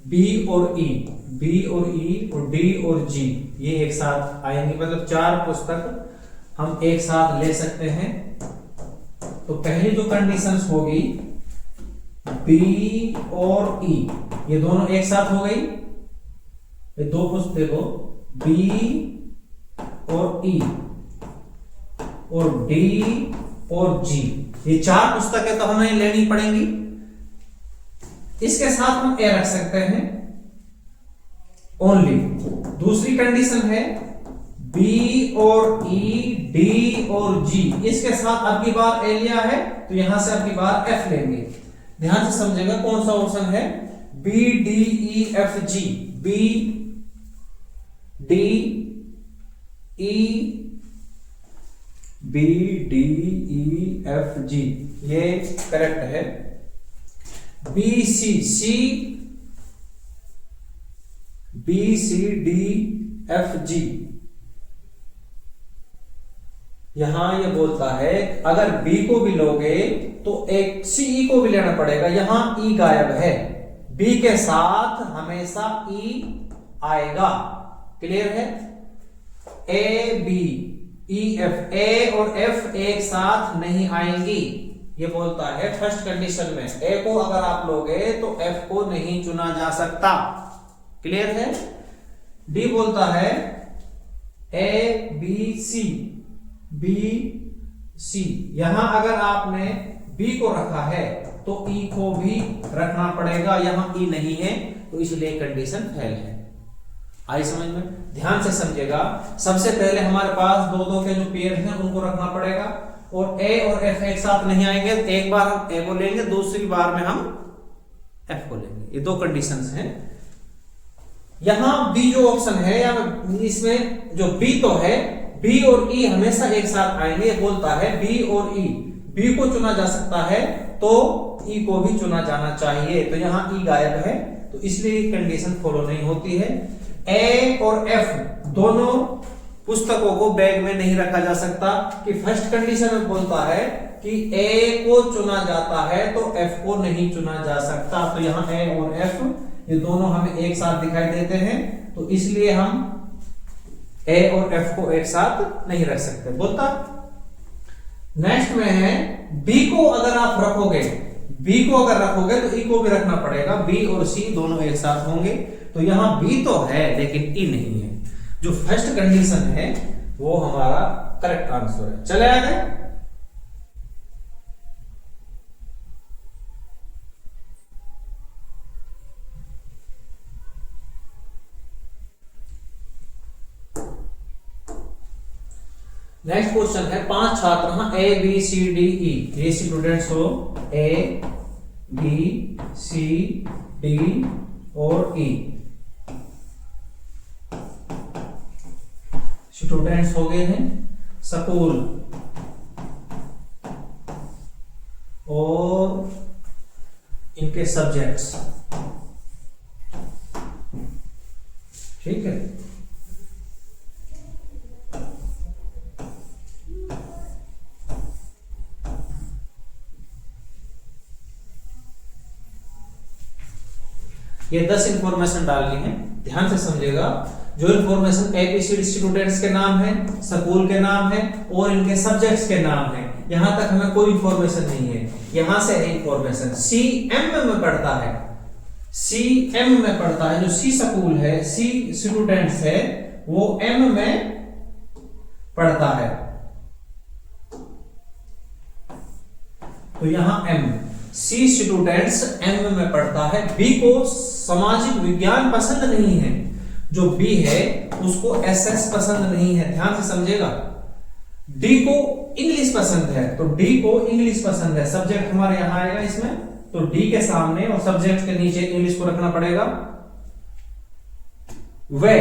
B और ई, बी और ई और डी और जी ये एक साथ आएंगी, मतलब 4 पुस्तक हम एक साथ ले सकते हैं। तो पहली जो कंडीशंस होगी बी और ई, ये दोनों एक साथ हो गई। ये 2 पुस्तक देखो, बी और ई और डी और जी, ये 4 पुस्तकें तो हमें लेनी पड़ेंगी। इसके साथ हम ए रख सकते हैं ओनली। दूसरी कंडीशन है बी और ई, डी और जी, इसके साथ अब की बार ए लिया है तो यहां से अब की बार एफ लेंगे। ध्यान से समझेगा कौन सा ऑप्शन है, B D E F G. B D E, B D E F G ये करेक्ट है। B C, C B C D F G, यहां ये बोलता है अगर बी को भी लोगे तो एक सी ई को भी लेना पड़ेगा। यहां ई गायब है, बी के साथ हमेशा ई आएगा। क्लियर है? ए बी ई एफ, ए और एफ एक साथ नहीं आएंगी, ये बोलता है फर्स्ट कंडीशन में। ए को अगर आप लोगे तो एफ को नहीं चुना जा सकता। क्लियर है? डी बोलता है ए बी सी, बी सी, यहां अगर आपने बी को रखा है तो ई को भी रखना पड़ेगा। यहां ई नहीं है तो इसलिए कंडीशन फेल है। आई समझ में? ध्यान से समझेगा। सबसे पहले हमारे पास 2-2 के जो पेयर हैं उनको रखना पड़ेगा और ए और एफ एक साथ नहीं आएंगे। एक बार हम ए को लेंगे, दूसरी बार में हम एफ को लेंगे। ये 2 कंडीशंस हैं। यहां बी जो ऑप्शन है या इसमें जो बी तो है, बी और ई हमेशा एक साथ आएंगे। ये बोलता है बी और ई, बी को चुना जा सकता है तो ई को भी चुना जाना चाहिए। तो यहां ई गायब है तो इसलिए कंडीशन फॉलो नहीं होती है। ए और एफ दोनों पुस्तकों को बैग में नहीं रखा जा सकता कि फर्स्ट कंडीशन में बोलता है कि ए को चुना जाता है तो एफ को नहीं चुना जा सकता। तो यहां ए और एफ ये दोनों हमें एक साथ दिखाई देते हैं तो इसलिए हम ए और एफ को एक साथ नहीं रख सकते। बोलता नेक्स्ट में है बी को अगर आप रखोगे, बी को अगर रखोगे तो ई को भी रखना पड़ेगा। बी और सी दोनों एक साथ होंगे। तो यहां बी तो है लेकिन ई नहीं है। जो फर्स्ट कंडीशन है वो हमारा करेक्ट आंसर है। चले आगे। नेक्स्ट क्वेश्चन है 5 छात्र हैं ए बी सी डी ई, ये स्टूडेंट्स हो ए बी सी डी और ई स्टूडेंट्स हो गए हैं स्कूल और इनके सब्जेक्ट्स। ठीक है, ये 10 इंफॉर्मेशन डालनी है। ध्यान से समझिएगा। जो इंफॉर्मेशन एबीसीडी स्टूडेंट्स के नाम है, स्कूल के नाम है और इनके सब्जेक्ट्स के नाम है, यहां तक हमें कोई इंफॉर्मेशन नहीं है। यहां से है इंफॉर्मेशन। सी एम में पढ़ता है, सी एम में पढ़ता है, जो सी स्कूल है, सी स्टूडेंट्स है, वो एम में पढ़ता है। तो यहां एम, सी स्टूडेंट्स एम में पढ़ता है। बी को सामाजिक विज्ञान पसंद नहीं है, जो बी है उसको एसएस पसंद नहीं है, ध्यान से समझेगा। डी को इंग्लिश पसंद है, तो डी को इंग्लिश पसंद है, सब्जेक्ट हमारे यहां आएगा इसमें, तो डी के सामने और सब्जेक्ट के नीचे इंग्लिश को रखना पड़ेगा। वह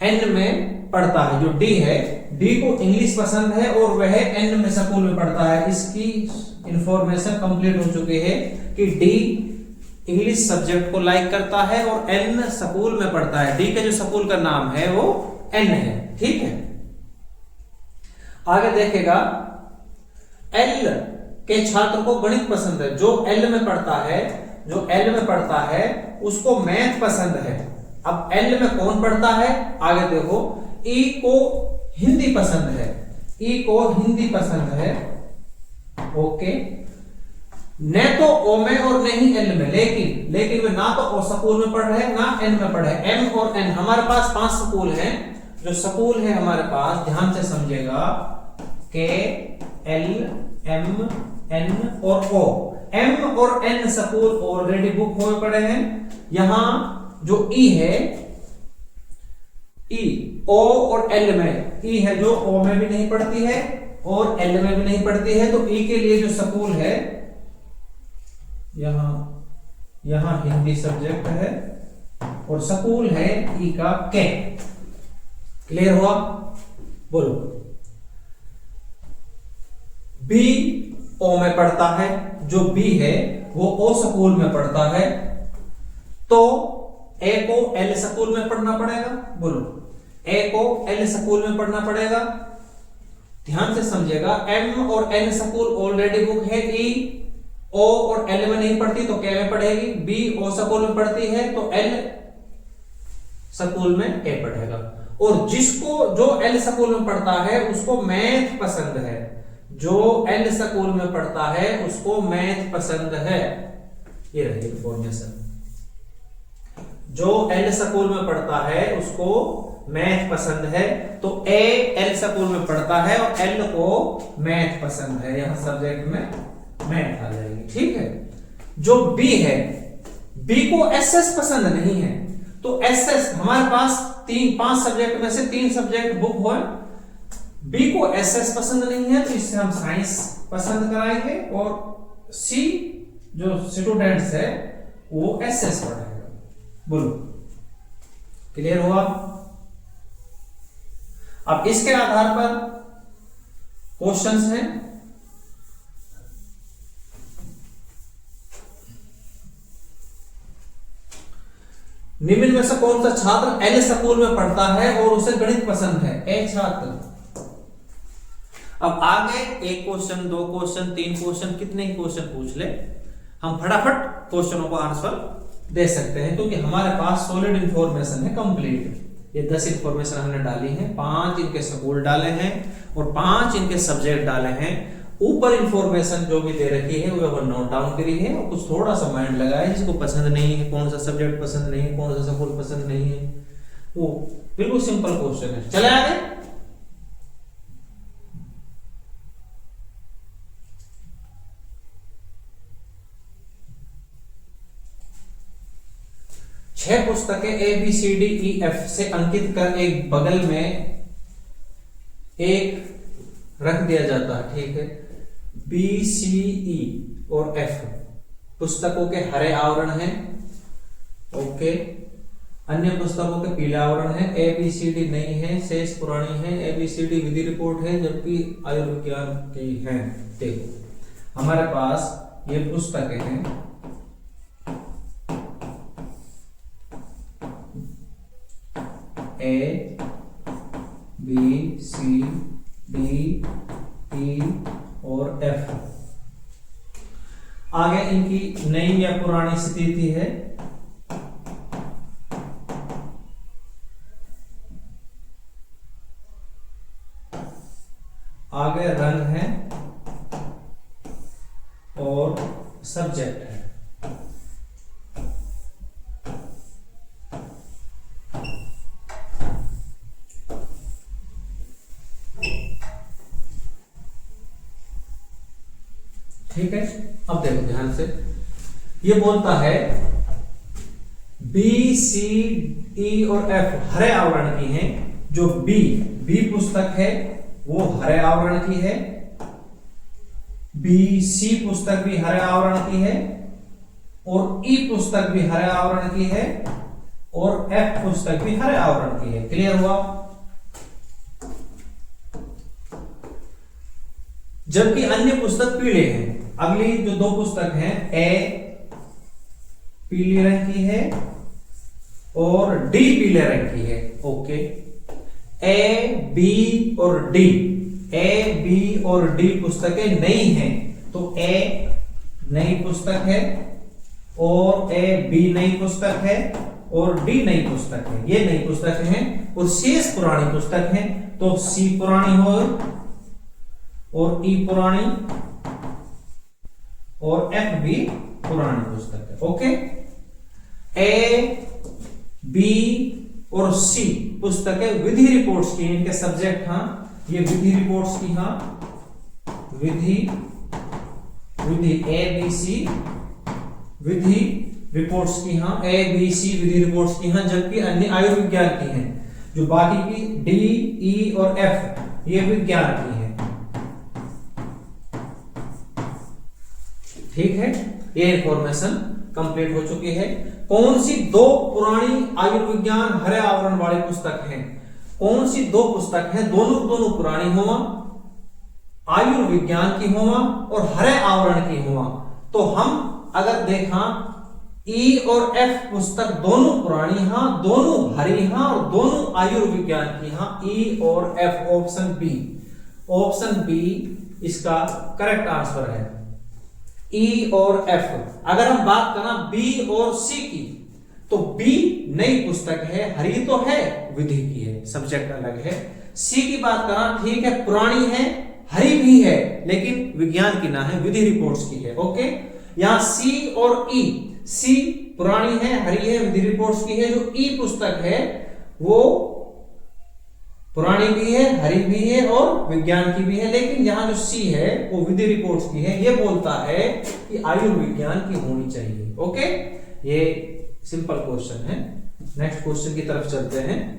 एन में पढ़ता है, जो डी है, डी को इंग्लिश पसंद है और वह एन में स्कूल में पढ़ता है। इसकी इंफॉर्मेशन कंप्लीट हो चुकी है कि डी इंग्लिश सब्जेक्ट को लाइक करता है और एन स्कूल में पढ़ता है। डी के जो स्कूल का नाम है वो एन है, ठीक है। आगे देखेगा, एल के छात्र को गणित पसंद है, जो एल में पढ़ता है, जो एल में पढ़ता है उसको मैथ पसंद है। अब एल में कौन पढ़ता है, आगे देखो, ई को हिंदी पसंद है, ई को हिंदी पसंद है, ओके। न तो ओ में और न ही एल में, लेकिन वे ना तो ओ स्कूल में पढ़ रहे ना एन में पढ़ रहे। एम और एन, हमारे पास 5 स्कूल हैं। जो स्कूल है हमारे पास, ध्यान से समझेगा, के, एल, एम, एन और ओ। एम और एन स्कूल ऑलरेडी बुक हुए पड़े हैं। यहां जो ई है, ई ओ और एल में, ई है जो ओ में भी नहीं पढ़ती है और एल में भी नहीं पढ़ती है, तो ई के लिए जो स्कूल है, यहां हिंदी सब्जेक्ट है और स्कूल है ई का के। क्लियर हुआ? बोलो। बी ओ में पढ़ता है, जो बी है वो ओ स्कूल में पढ़ता है, तो ए को एल स्कूल में पढ़ना पड़ेगा। बोलो, ए को एल स्कूल में पढ़ना पड़ेगा। ध्यान से समझिएगा, एम और एन स्कूल ऑलरेडी बुक है। ई ओ और एल में नहीं पढ़ती तो के में पढ़ेगी। बी ओ स्कूल में पढ़ती है तो एल स्कूल में ए पढ़ेगा। और जिसको, जो एल स्कूल में पढ़ता है उसको मैथ पसंद है, जो एल स्कूल में पढ़ता है उसको मैथ पसंद है। ये रही इंफॉर्मेशन। जो एल स्कूल में पढ़ता है उसको मैथ पसंद है, तो ए एल स्कूल में पढ़ता है और एल को मैथ पसंद है। यहां सब्जेक्ट में मैथ आ जाएगी, ठीक है। जो बी है, बी को एसएस पसंद नहीं है, तो एसएस हमारे पास 5 सब्जेक्ट में से 3 सब्जेक्ट बुक हुए। बी को एसएस पसंद नहीं है तो इससे हम साइंस पसंद कराएंगे और सी जो स्टूडेंट्स है वो एसएस पढ़ेगा। बोलो, क्लियर हुआ? अब इसके आधार पर क्वेश्चंस हैं। निम्न में से कौन सा छात्र एल स्कूल में पढ़ता है और उसे गणित पसंद है? ए छात्र। अब आगे 1 क्वेश्चन, 2 क्वेश्चन, 3 क्वेश्चन, कितने ही क्वेश्चन पूछ ले, हम फटाफट क्वेश्चनों को आंसर दे सकते हैं, क्योंकि हमारे पास सॉलिड इंफॉर्मेशन है कंप्लीट। ये 10 इंफॉर्मेशन हमने डाली है, 5 इनके स्कूल डाले हैं और 5 इनके सब्जेक्ट डाले हैं। ऊपर इंफॉर्मेशन जो भी दे रखी है वो नोट डाउन करी है और कुछ थोड़ा सा माइंड लगाया, जिसको पसंद नहीं है, कौन सा सब्जेक्ट पसंद नहीं है, कौन सा स्कूल पसंद नहीं है, वो बिल्कुल सिंपल क्वेश्चन है। चले आगे। छह पुस्तकें A B C D E F से अंकित कर एक बगल में एक रख दिया जाता है, ठीक है। बी सी ई और एफ पुस्तकों के हरे आवरण हैं, ओके। अन्य पुस्तकों के पीले आवरण हैं। ए बी सी डी नई है, शेष पुरानी है। ए बी सी डी विधि रिपोर्ट है, जबकि आयुर्विज्ञान की है। देखो हमारे पास ये पुस्तकें हैं, ए बी सी डी ई और एफ। आगे इनकी नई या पुरानी स्थिति है। ठीक है, अब देखो ध्यान से, ये बोलता है बी सी ई और एफ हरे आवरण की हैं। जो बी पुस्तक है वो हरे आवरण की है, बी सी पुस्तक भी हरे आवरण की है, और ई पुस्तक भी हरे आवरण की है, और एफ पुस्तक भी हरे आवरण की है। क्लियर हुआ? जबकि अन्य पुस्तक पीले हैं। अगली जो दो पुस्तक हैं, ए पीले रंग की है और डी पीले रंग की है। ओके, ए बी और डी, ए बी और डी पुस्तकें नई हैं, तो ए नई पुस्तक है और ए बी नई पुस्तक है और डी नई पुस्तक है। ये नई पुस्तक हैं और शेष पुरानी पुस्तक हैं, तो सी पुरानी हो और ई पुरानी और एफ भी पुरानी पुस्तक है। ओके, ए बी और सी पुस्तकें विधि रिपोर्ट्स की, इनके सब्जेक्ट, हाँ ये विधि रिपोर्ट्स की, हाँ विधि ए बी सी विधि रिपोर्ट्स की, हाँ ए बी सी विधि रिपोर्ट्स की, हाँ जबकि अन्य आयुर्विज्ञान की हैं। जो बाकी की डी ई और एफ ये विज्ञान की हैं। ठीक है, ये इंफॉर्मेशन कंप्लीट हो चुकी है। कौन सी दो पुरानी आयुर्विज्ञान हरे आवरण वाली पुस्तक है? कौन सी दो पुस्तक है दोनों पुरानी होवा, आयुर्विज्ञान की होवा और हरे आवरण की होवा? तो हम अगर देखा ई और एफ पुस्तक दोनों पुरानी, हाँ दोनों हरी, हाँ और दोनों आयुर्विज्ञान की, हाँ ई और एफ, ऑप्शन बी इसका करेक्ट आंसर है, ई और एफ। अगर हम बात करें बी और सी की, तो बी नई पुस्तक है, हरी तो है, विधि की है, सब्जेक्ट अलग है। सी की बात करें, ठीक है पुरानी है, हरी भी है, लेकिन विज्ञान की ना है, विधि रिपोर्ट्स की है। ओके, यहां सी और ई, सी पुरानी है, हरी है, विधि रिपोर्ट्स की है। जो ई पुस्तक है वो पुरानी भी है, हरी भी है और विज्ञान की भी है, लेकिन यहां जो सी है वो विधि रिपोर्ट्स की है। ये बोलता है कि आयुर्विज्ञान की होनी चाहिए। ओके, ये सिंपल क्वेश्चन है। नेक्स्ट क्वेश्चन की तरफ चलते हैं।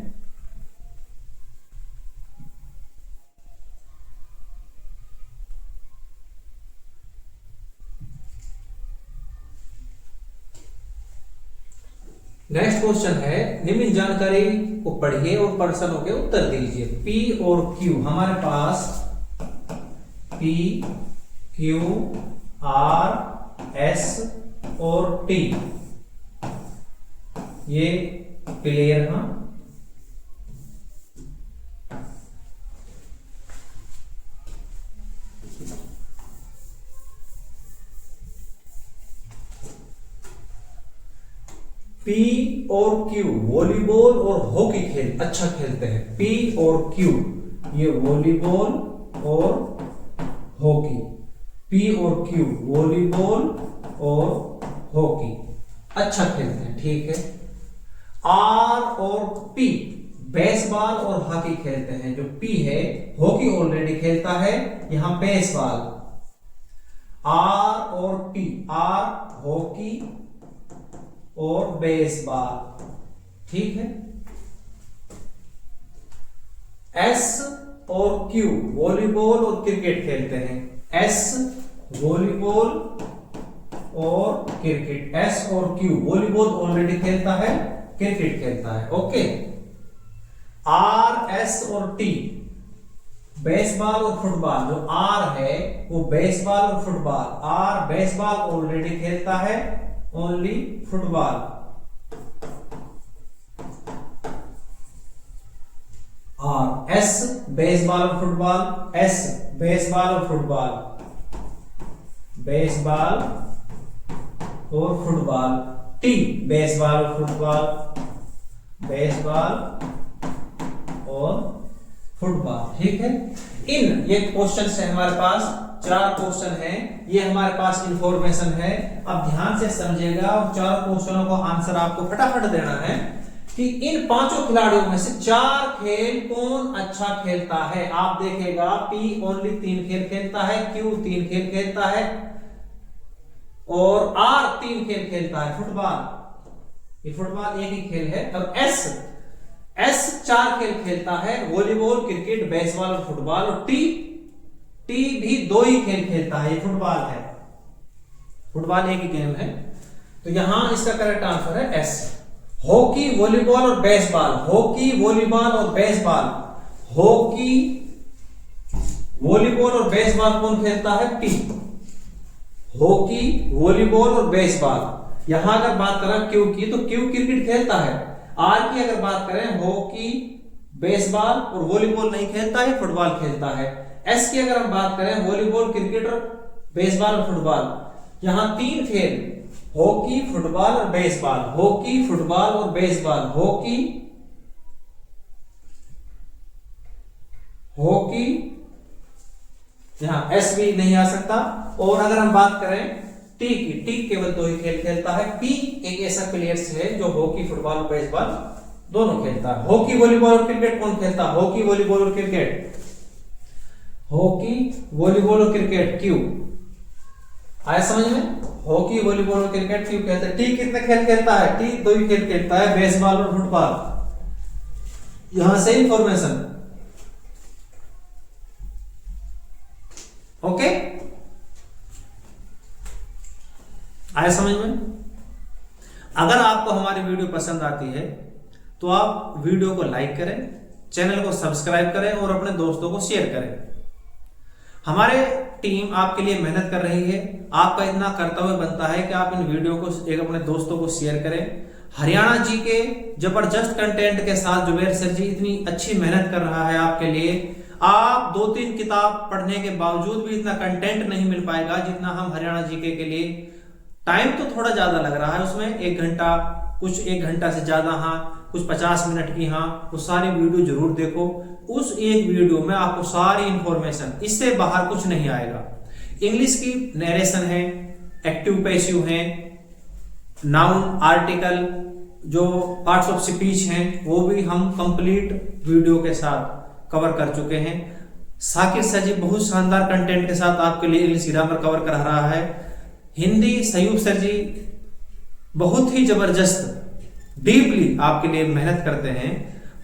नेक्स्ट क्वेश्चन है, निम्न जानकारी को पढ़िए और प्रश्नों के उत्तर दीजिए। P और Q, हमारे पास P, Q, R, S और T ये क्लियर, हाँ P और Q वॉलीबॉल और हॉकी अच्छा खेलते हैं। P और Q ये वॉलीबॉल और हॉकी, P और Q वॉलीबॉल और हॉकी अच्छा खेलते हैं। ठीक है, R और P बेसबॉल और हॉकी खेलते हैं। जो P है हॉकी ऑलरेडी खेलता है, यहां बेसबॉल। R और P, R हॉकी और बेसबॉल। ठीक है, S और Q वॉलीबॉल और क्रिकेट खेलते हैं। S वॉलीबॉल और क्रिकेट, S और Q वॉलीबॉल ऑलरेडी खेलता है, क्रिकेट खेलता है। ओके, R, S और T बेसबॉल और फुटबॉल। जो R है वो बेसबॉल और फुटबॉल, R बेसबॉल ऑलरेडी खेलता है, ओनली फुटबॉल। और S बेसबॉल और फुटबॉल, S बेसबॉल और फुटबॉल, बेसबॉल और फुटबॉल। T बेसबॉल और फुटबॉल, बेसबॉल और फुटबॉल। ठीक है, इन ये क्वेश्चन है हमारे पास, 4 क्वेश्चन हैं, ये हमारे पास इंफॉर्मेशन है। अब ध्यान से समझिएगा और 4 क्वेश्चनों का आंसर आपको फटाफट देना है कि इन 5 खिलाड़ियों में से 4 खेल कौन अच्छा खेलता है। आप देखेगा P ओनली 3 खेल खेलता है, Q 3 खेल खेलता है, और आर 3 खेल खेलता है, फुटबॉल, ये फुटबॉल एक ही खेल है। और एस 4 खेल खेलता है, वॉलीबॉल, क्रिकेट, बेसबॉल और फुटबॉल। और टी भी 2 ही खेल खेलता है, ये फुटबॉल है, फुटबॉल एक ही गेम है। तो यहां इसका करेक्ट आंसर है एस। हॉकी, वॉलीबॉल और बेसबॉल, हॉकी, वॉलीबॉल और बेसबॉल, हॉकी, वॉलीबॉल और बेसबॉल कौन खेलता है? टी। हॉकी, वॉलीबॉल और बेसबॉल। यहां अगर बात करें क्यू की, तो क्यू क्रिकेट खेलता है। आर की अगर बात करें, हॉकी, बेसबॉल और वॉलीबॉल नहीं खेलता है, फुटबॉल खेलता है। एस की अगर हम बात करें, वॉलीबॉल, क्रिकेट और बेसबॉल और फुटबॉल। यहां 3 खेल, हॉकी, फुटबॉल और बेसबॉल, हॉकी, फुटबॉल और बेसबॉल, हॉकी, यहां एस भी नहीं आ सकता। और अगर हम बात करें टी की, टी केवल 2 ही खेल खेलता है। पी एक ऐसा प्लेयर है जो हॉकी, फुटबॉल और बेसबॉल दोनों खेलता है। हॉकी, वॉलीबॉल और क्रिकेट कौन खेलता है? हॉकी, वॉलीबॉल और क्रिकेट, हॉकी, वॉलीबॉल और क्रिकेट, क्यू। आया समझ में? हॉकी, वॉलीबॉल और क्रिकेट क्यों कहते हैं? टी कितने खेल खेलता है? टी 2 ही खेल खेलता है, बेसबॉल और फुटबॉल। यहां से इंफॉर्मेशन, ओके, आया समझ में? अगर आपको हमारी वीडियो पसंद आती है तो आप वीडियो को लाइक करें, चैनल को सब्सक्राइब करें और अपने दोस्तों को शेयर करें। हमारे टीम आपके लिए मेहनत कर रही है। आपका इतना कर्तव्य बनता है कि आप इन वीडियो को एक अपने दोस्तों को शेयर करें। हरियाणा जी के जबरदस्त कंटेंट के साथ जुबैर सर जी इतनी अच्छी मेहनत कर रहा है आपके लिए। आप 2-3 किताब पढ़ने के बावजूद भी इतना कंटेंट नहीं मिल पाएगा जितना हम हरियाणा जीके के लिए। टाइम तो थोड़ा ज्यादा लग रहा है उसमें, 1 घंटा, कुछ 1 घंटा से ज्यादा, हाँ कुछ 50 मिनट की, हाँ वो सारी वीडियो जरूर देखो। उस एक वीडियो में आपको सारी इंफॉर्मेशन, इससे बाहर कुछ नहीं आएगा। इंग्लिश की नरेशन है, एक्टिव पैसिव है, नाउन, आर्टिकल, जो पार्ट्स ऑफ स्पीच हैं वो भी हम कंप्लीट वीडियो के साथ कवर कर चुके हैं। साकिर सर जी बहुत शानदार कंटेंट के साथ आपके लिए इंग्लिश ग्रामर कवर कर रहा है। हिंदी सयूब सर जी बहुत ही जबरदस्त डीपली आपके लिए मेहनत करते हैं।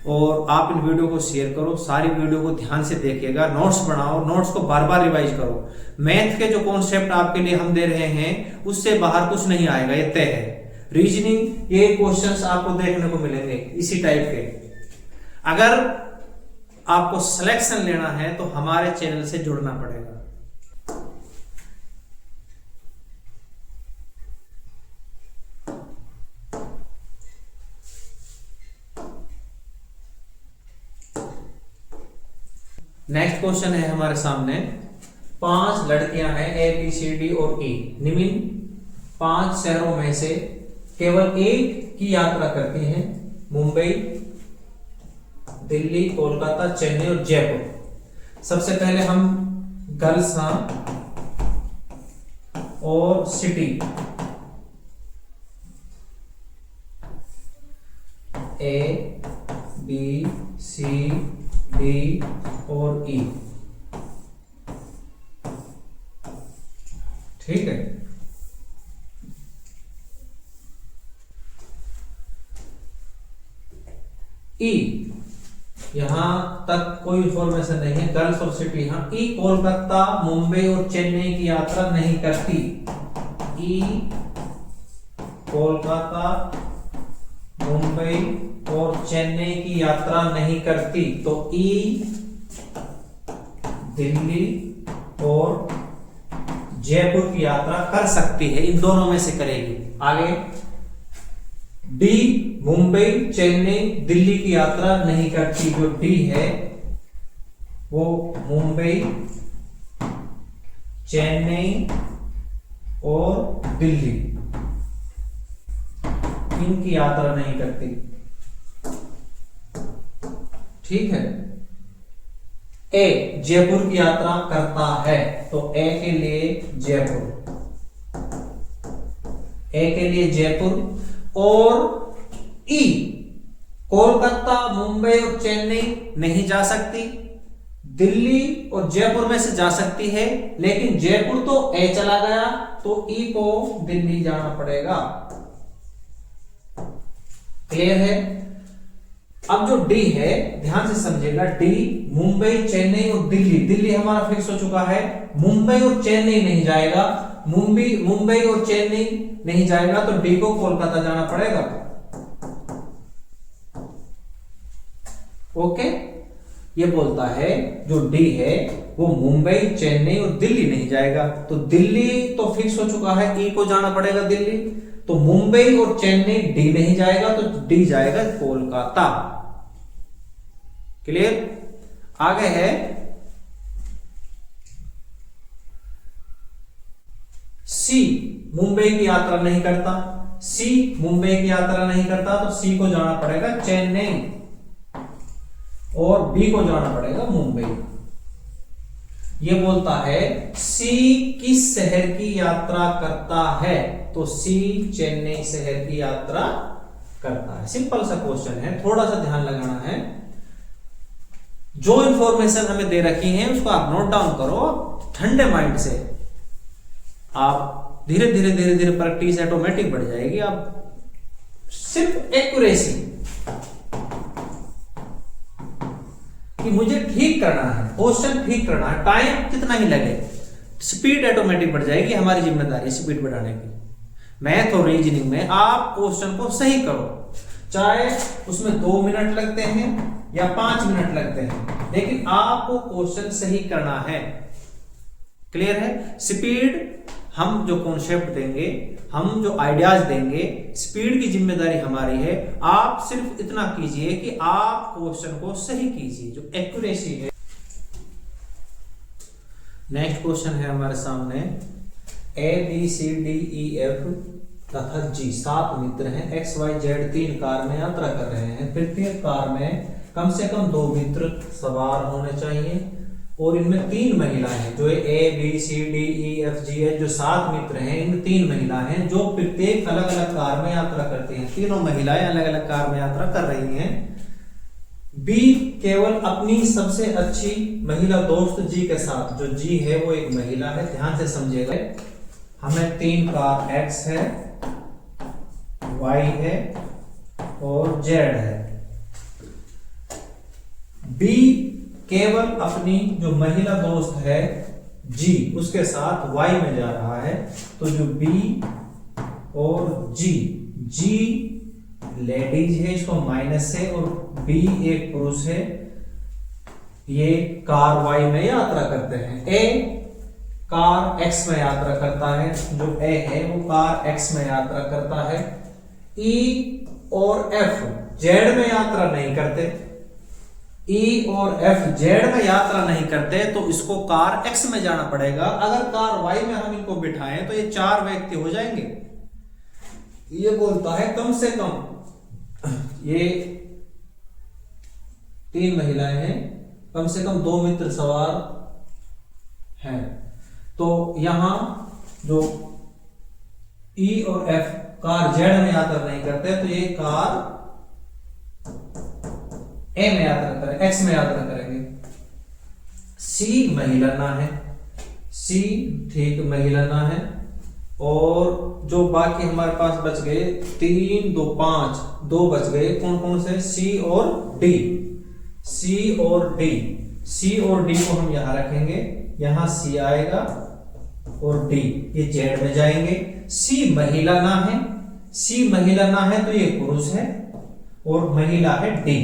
और आप इन वीडियो को शेयर करो, सारी वीडियो को ध्यान से देखिएगा, नोट्स बनाओ, नोट्स को बार बार रिवाइज करो। मैथ के जो कॉन्सेप्ट आपके लिए हम दे रहे हैं उससे बाहर कुछ नहीं आएगा, ये तय है। रीजनिंग, ये क्वेश्चंस आपको देखने को मिलेंगे इसी टाइप के। अगर आपको सिलेक्शन लेना है तो हमारे चैनल से जुड़ना पड़ेगा। नेक्स्ट क्वेश्चन है हमारे सामने। 5 लड़कियां हैं, ABCD और E। निम्न 5 शहरों में से केवल एक की यात्रा करती हैं, मुंबई, दिल्ली, कोलकाता, चेन्नई और जयपुर। सबसे पहले हम गर्ल्स और सिटी, ABCD और E, ठीक है। E यहां तक कोई इंफॉर्मेशन नहीं है, गर्ल्स और सिटी। हाँ, E कोलकाता, मुंबई और चेन्नई की यात्रा नहीं करती। E कोलकाता, मुंबई और चेन्नई की यात्रा नहीं करती। तो E दिल्ली और जयपुर की यात्रा कर सकती है, इन दोनों में से करेगी। आगे D मुंबई, चेन्नई, दिल्ली की यात्रा नहीं करती। जो D है वो मुंबई, चेन्नई और दिल्ली, इनकी यात्रा नहीं करती, ठीक है। A जयपुर की यात्रा करता है, तो A के लिए जयपुर, A के लिए जयपुर। और E कोलकाता, मुंबई और चेन्नई नहीं जा सकती। दिल्ली और जयपुर में से जा सकती है, लेकिन जयपुर तो ए चला गया, तो ई को दिल्ली जाना पड़ेगा। क्लियर है? अब जो डी है, ध्यान से समझिएगा, डी मुंबई, चेन्नई और दिल्ली। दिल्ली हमारा फिक्स हो चुका है, मुंबई और चेन्नई नहीं जाएगा। मुंबई और चेन्नई नहीं जाएगा, तो डी को कोलकाता जाना पड़ेगा। ओके, ये बोलता है जो डी है वो मुंबई, चेन्नई और दिल्ली नहीं जाएगा। तो दिल्ली तो फिक्स हो चुका है, ई को जाना पड़ेगा दिल्ली। तो मुंबई और चेन्नई डी नहीं जाएगा, तो डी जाएगा कोलकाता। क्लियर? आगे है सी, मुंबई की यात्रा नहीं करता। सी मुंबई की यात्रा नहीं करता, तो सी को जाना पड़ेगा चेन्नई और बी को जाना पड़ेगा मुंबई। ये बोलता है सी किस शहर की यात्रा करता है, तो सी चेन्नई शहर की यात्रा करता है। सिंपल सा क्वेश्चन है, थोड़ा सा ध्यान लगाना है। जो इंफॉर्मेशन हमें दे रखी है उसको आप नोट डाउन करो ठंडे माइंड से। आप धीरे धीरे धीरे धीरे प्रैक्टिस ऑटोमेटिक बढ़ जाएगी। आप सिर्फ एक्यूरेसी कि मुझे ठीक करना है, क्वेश्चन ठीक करना है, टाइम कितना ही लगे, स्पीड ऑटोमेटिक बढ़ जाएगी। हमारी जिम्मेदारी स्पीड बढ़ाने की। मैथ और रीजनिंग में आप क्वेश्चन को सही करो, चाहे उसमें 2 मिनट लगते हैं या 5 मिनट लगते हैं, लेकिन आपको क्वेश्चन सही करना है। क्लियर है? स्पीड, हम जो कॉन्सेप्ट देंगे, हम जो आइडियाज देंगे, स्पीड की जिम्मेदारी हमारी है। आप सिर्फ इतना कीजिए कि आप क्वेश्चन को सही कीजिए, जो एक्यूरेसी है। नेक्स्ट क्वेश्चन है हमारे सामने, A B C D E F तथा जी 7 मित्र हैं, एक्स वाई जेड 3 कार में यात्रा कर रहे हैं। प्रत्येक कार में कम से कम 2 मित्र सवार होने चाहिए और इनमें 3 महिलाएं हैं। जो A B C D E F G है, जो 7 मित्र हैं, इनमें 3 महिलाएं हैं जो प्रत्येक अलग अलग कार में यात्रा करती हैं। तीनों महिलाएं अलग अलग कार में यात्रा कर रही हैं। बी केवल अपनी सबसे अच्छी महिला दोस्त जी के साथ, जो जी है वो एक महिला है, ध्यान से समझिएगा। हमें 3 कार एक्स है, वाई है और जेड है। बी केवल अपनी जो महिला दोस्त है जी, उसके साथ वाई में जा रहा है। तो जो बी और जी, जी लेडीज है, इसको माइनस है, और बी एक पुरुष है, ये कार वाई में यात्रा करते हैं। ए कार एक्स में यात्रा करता है, जो ए है वो कार एक्स में यात्रा करता है। ई और एफ जेड में यात्रा नहीं करते। ई और एफ जेड में यात्रा नहीं करते, तो इसको कार एक्स में जाना पड़ेगा। अगर कार वाई में हम इनको बिठाएं तो ये 4 व्यक्ति हो जाएंगे। ये बोलता है कम से कम, ये 3 महिलाएं हैं, कम से कम 2 मित्र सवार हैं। तो यहां जो ई और एफ कार जेड में यात्रा नहीं करते, तो ये कार ए में यात्रा करें, एक्स में यात्रा करेंगे। सी महिला ना है, सी ठीक महिला ना है। और जो बाकी हमारे पास बच गए 3 2 5, 2 बच गए, कौन कौन से? सी और डी। सी और डी, सी और डी को हम यहां रखेंगे, यहां सी आएगा और डी ये जेड में जाएंगे। सी महिला ना है, सी महिला ना है तो ये पुरुष है और महिला है डी।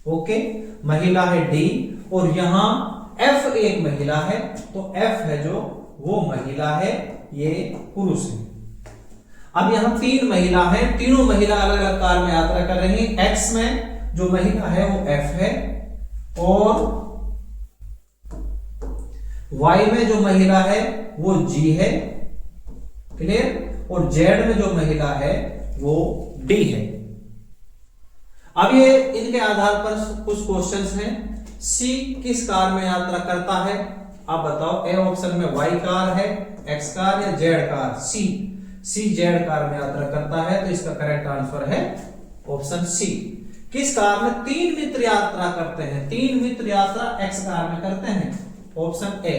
ओके, महिला है डी, और यहां एफ एक महिला है, तो एफ है जो वो महिला है, ये पुरुष है। अब यहां 3 महिला है, तीनों महिला अलग अलग कार में यात्रा कर रही हैं। एक्स में जो महिला है वो एफ है, और वाई में जो महिला है वो जी है। क्लियर? और जेड में जो महिला है वो डी है। अब ये इनके आधार पर कुछ क्वेश्चंस हैं। सी किस कार में यात्रा करता है? आप बताओ। ए ऑप्शन में वाई कार है, एक्स कार या जेड कार? सी जेड कार में यात्रा करता है, तो इसका करेक्ट आंसर है ऑप्शन सी। किस कार में 3 मित्र यात्रा करते हैं? 3 मित्र यात्रा एक्स कार में करते हैं। Option A.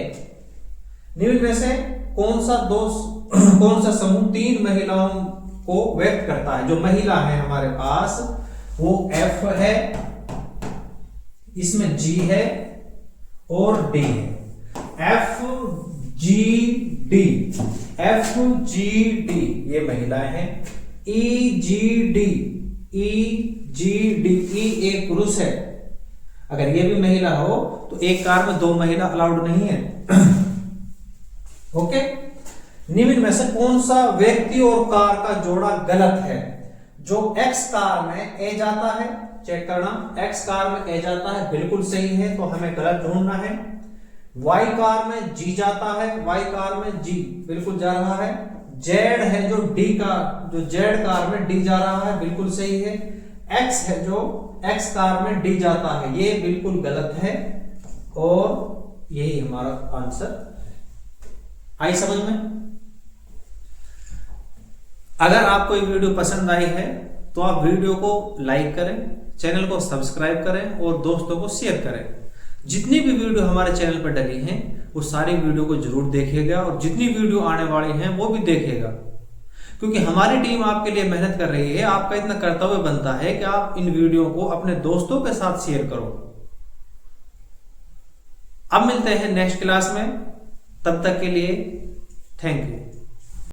निम्न में से कौन सा समूह 3 महिलाओं को व्यक्त करता है? जो महिला है हमारे पास वो एफ है, इसमें जी है और डी है। F G D, F G D ये महिलाएं हैं। ई जी डी, ई जी डी, ई एक पुरुष है। अगर ये भी महिला हो तो एक कार में 2 महिला अलाउड नहीं है। ओके। निम्न में से कौन सा व्यक्ति और कार का जोड़ा गलत है? जो एक्स कार में ए जाता है, चेक करना, एक्स कार में ए जाता है बिल्कुल सही है, तो हमें गलत ढूंढना है। वाई कार में जी जाता है, वाई कार में जी बिल्कुल जा रहा है। जेड है जो डी का, जो जेड कार में डी जा रहा है बिल्कुल सही है। एक्स है जो एक्स कार में डी जाता है, ये बिल्कुल गलत है और यही हमारा आंसर। आई समझ में? अगर आपको ये वीडियो पसंद आई है तो आप वीडियो को लाइक करें, चैनल को सब्सक्राइब करें और दोस्तों को शेयर करें। जितनी भी वीडियो हमारे चैनल पर डली हैं वो सारी वीडियो को जरूर देखिएगा और जितनी वीडियो आने वाली हैं वो भी देखिएगा, क्योंकि हमारी टीम आपके लिए मेहनत कर रही है। आपका इतना कर्तव्य बनता है कि आप इन वीडियो को अपने दोस्तों के साथ शेयर करो। अब मिलते हैं नेक्स्ट क्लास में, तब तक के लिए थैंक यू।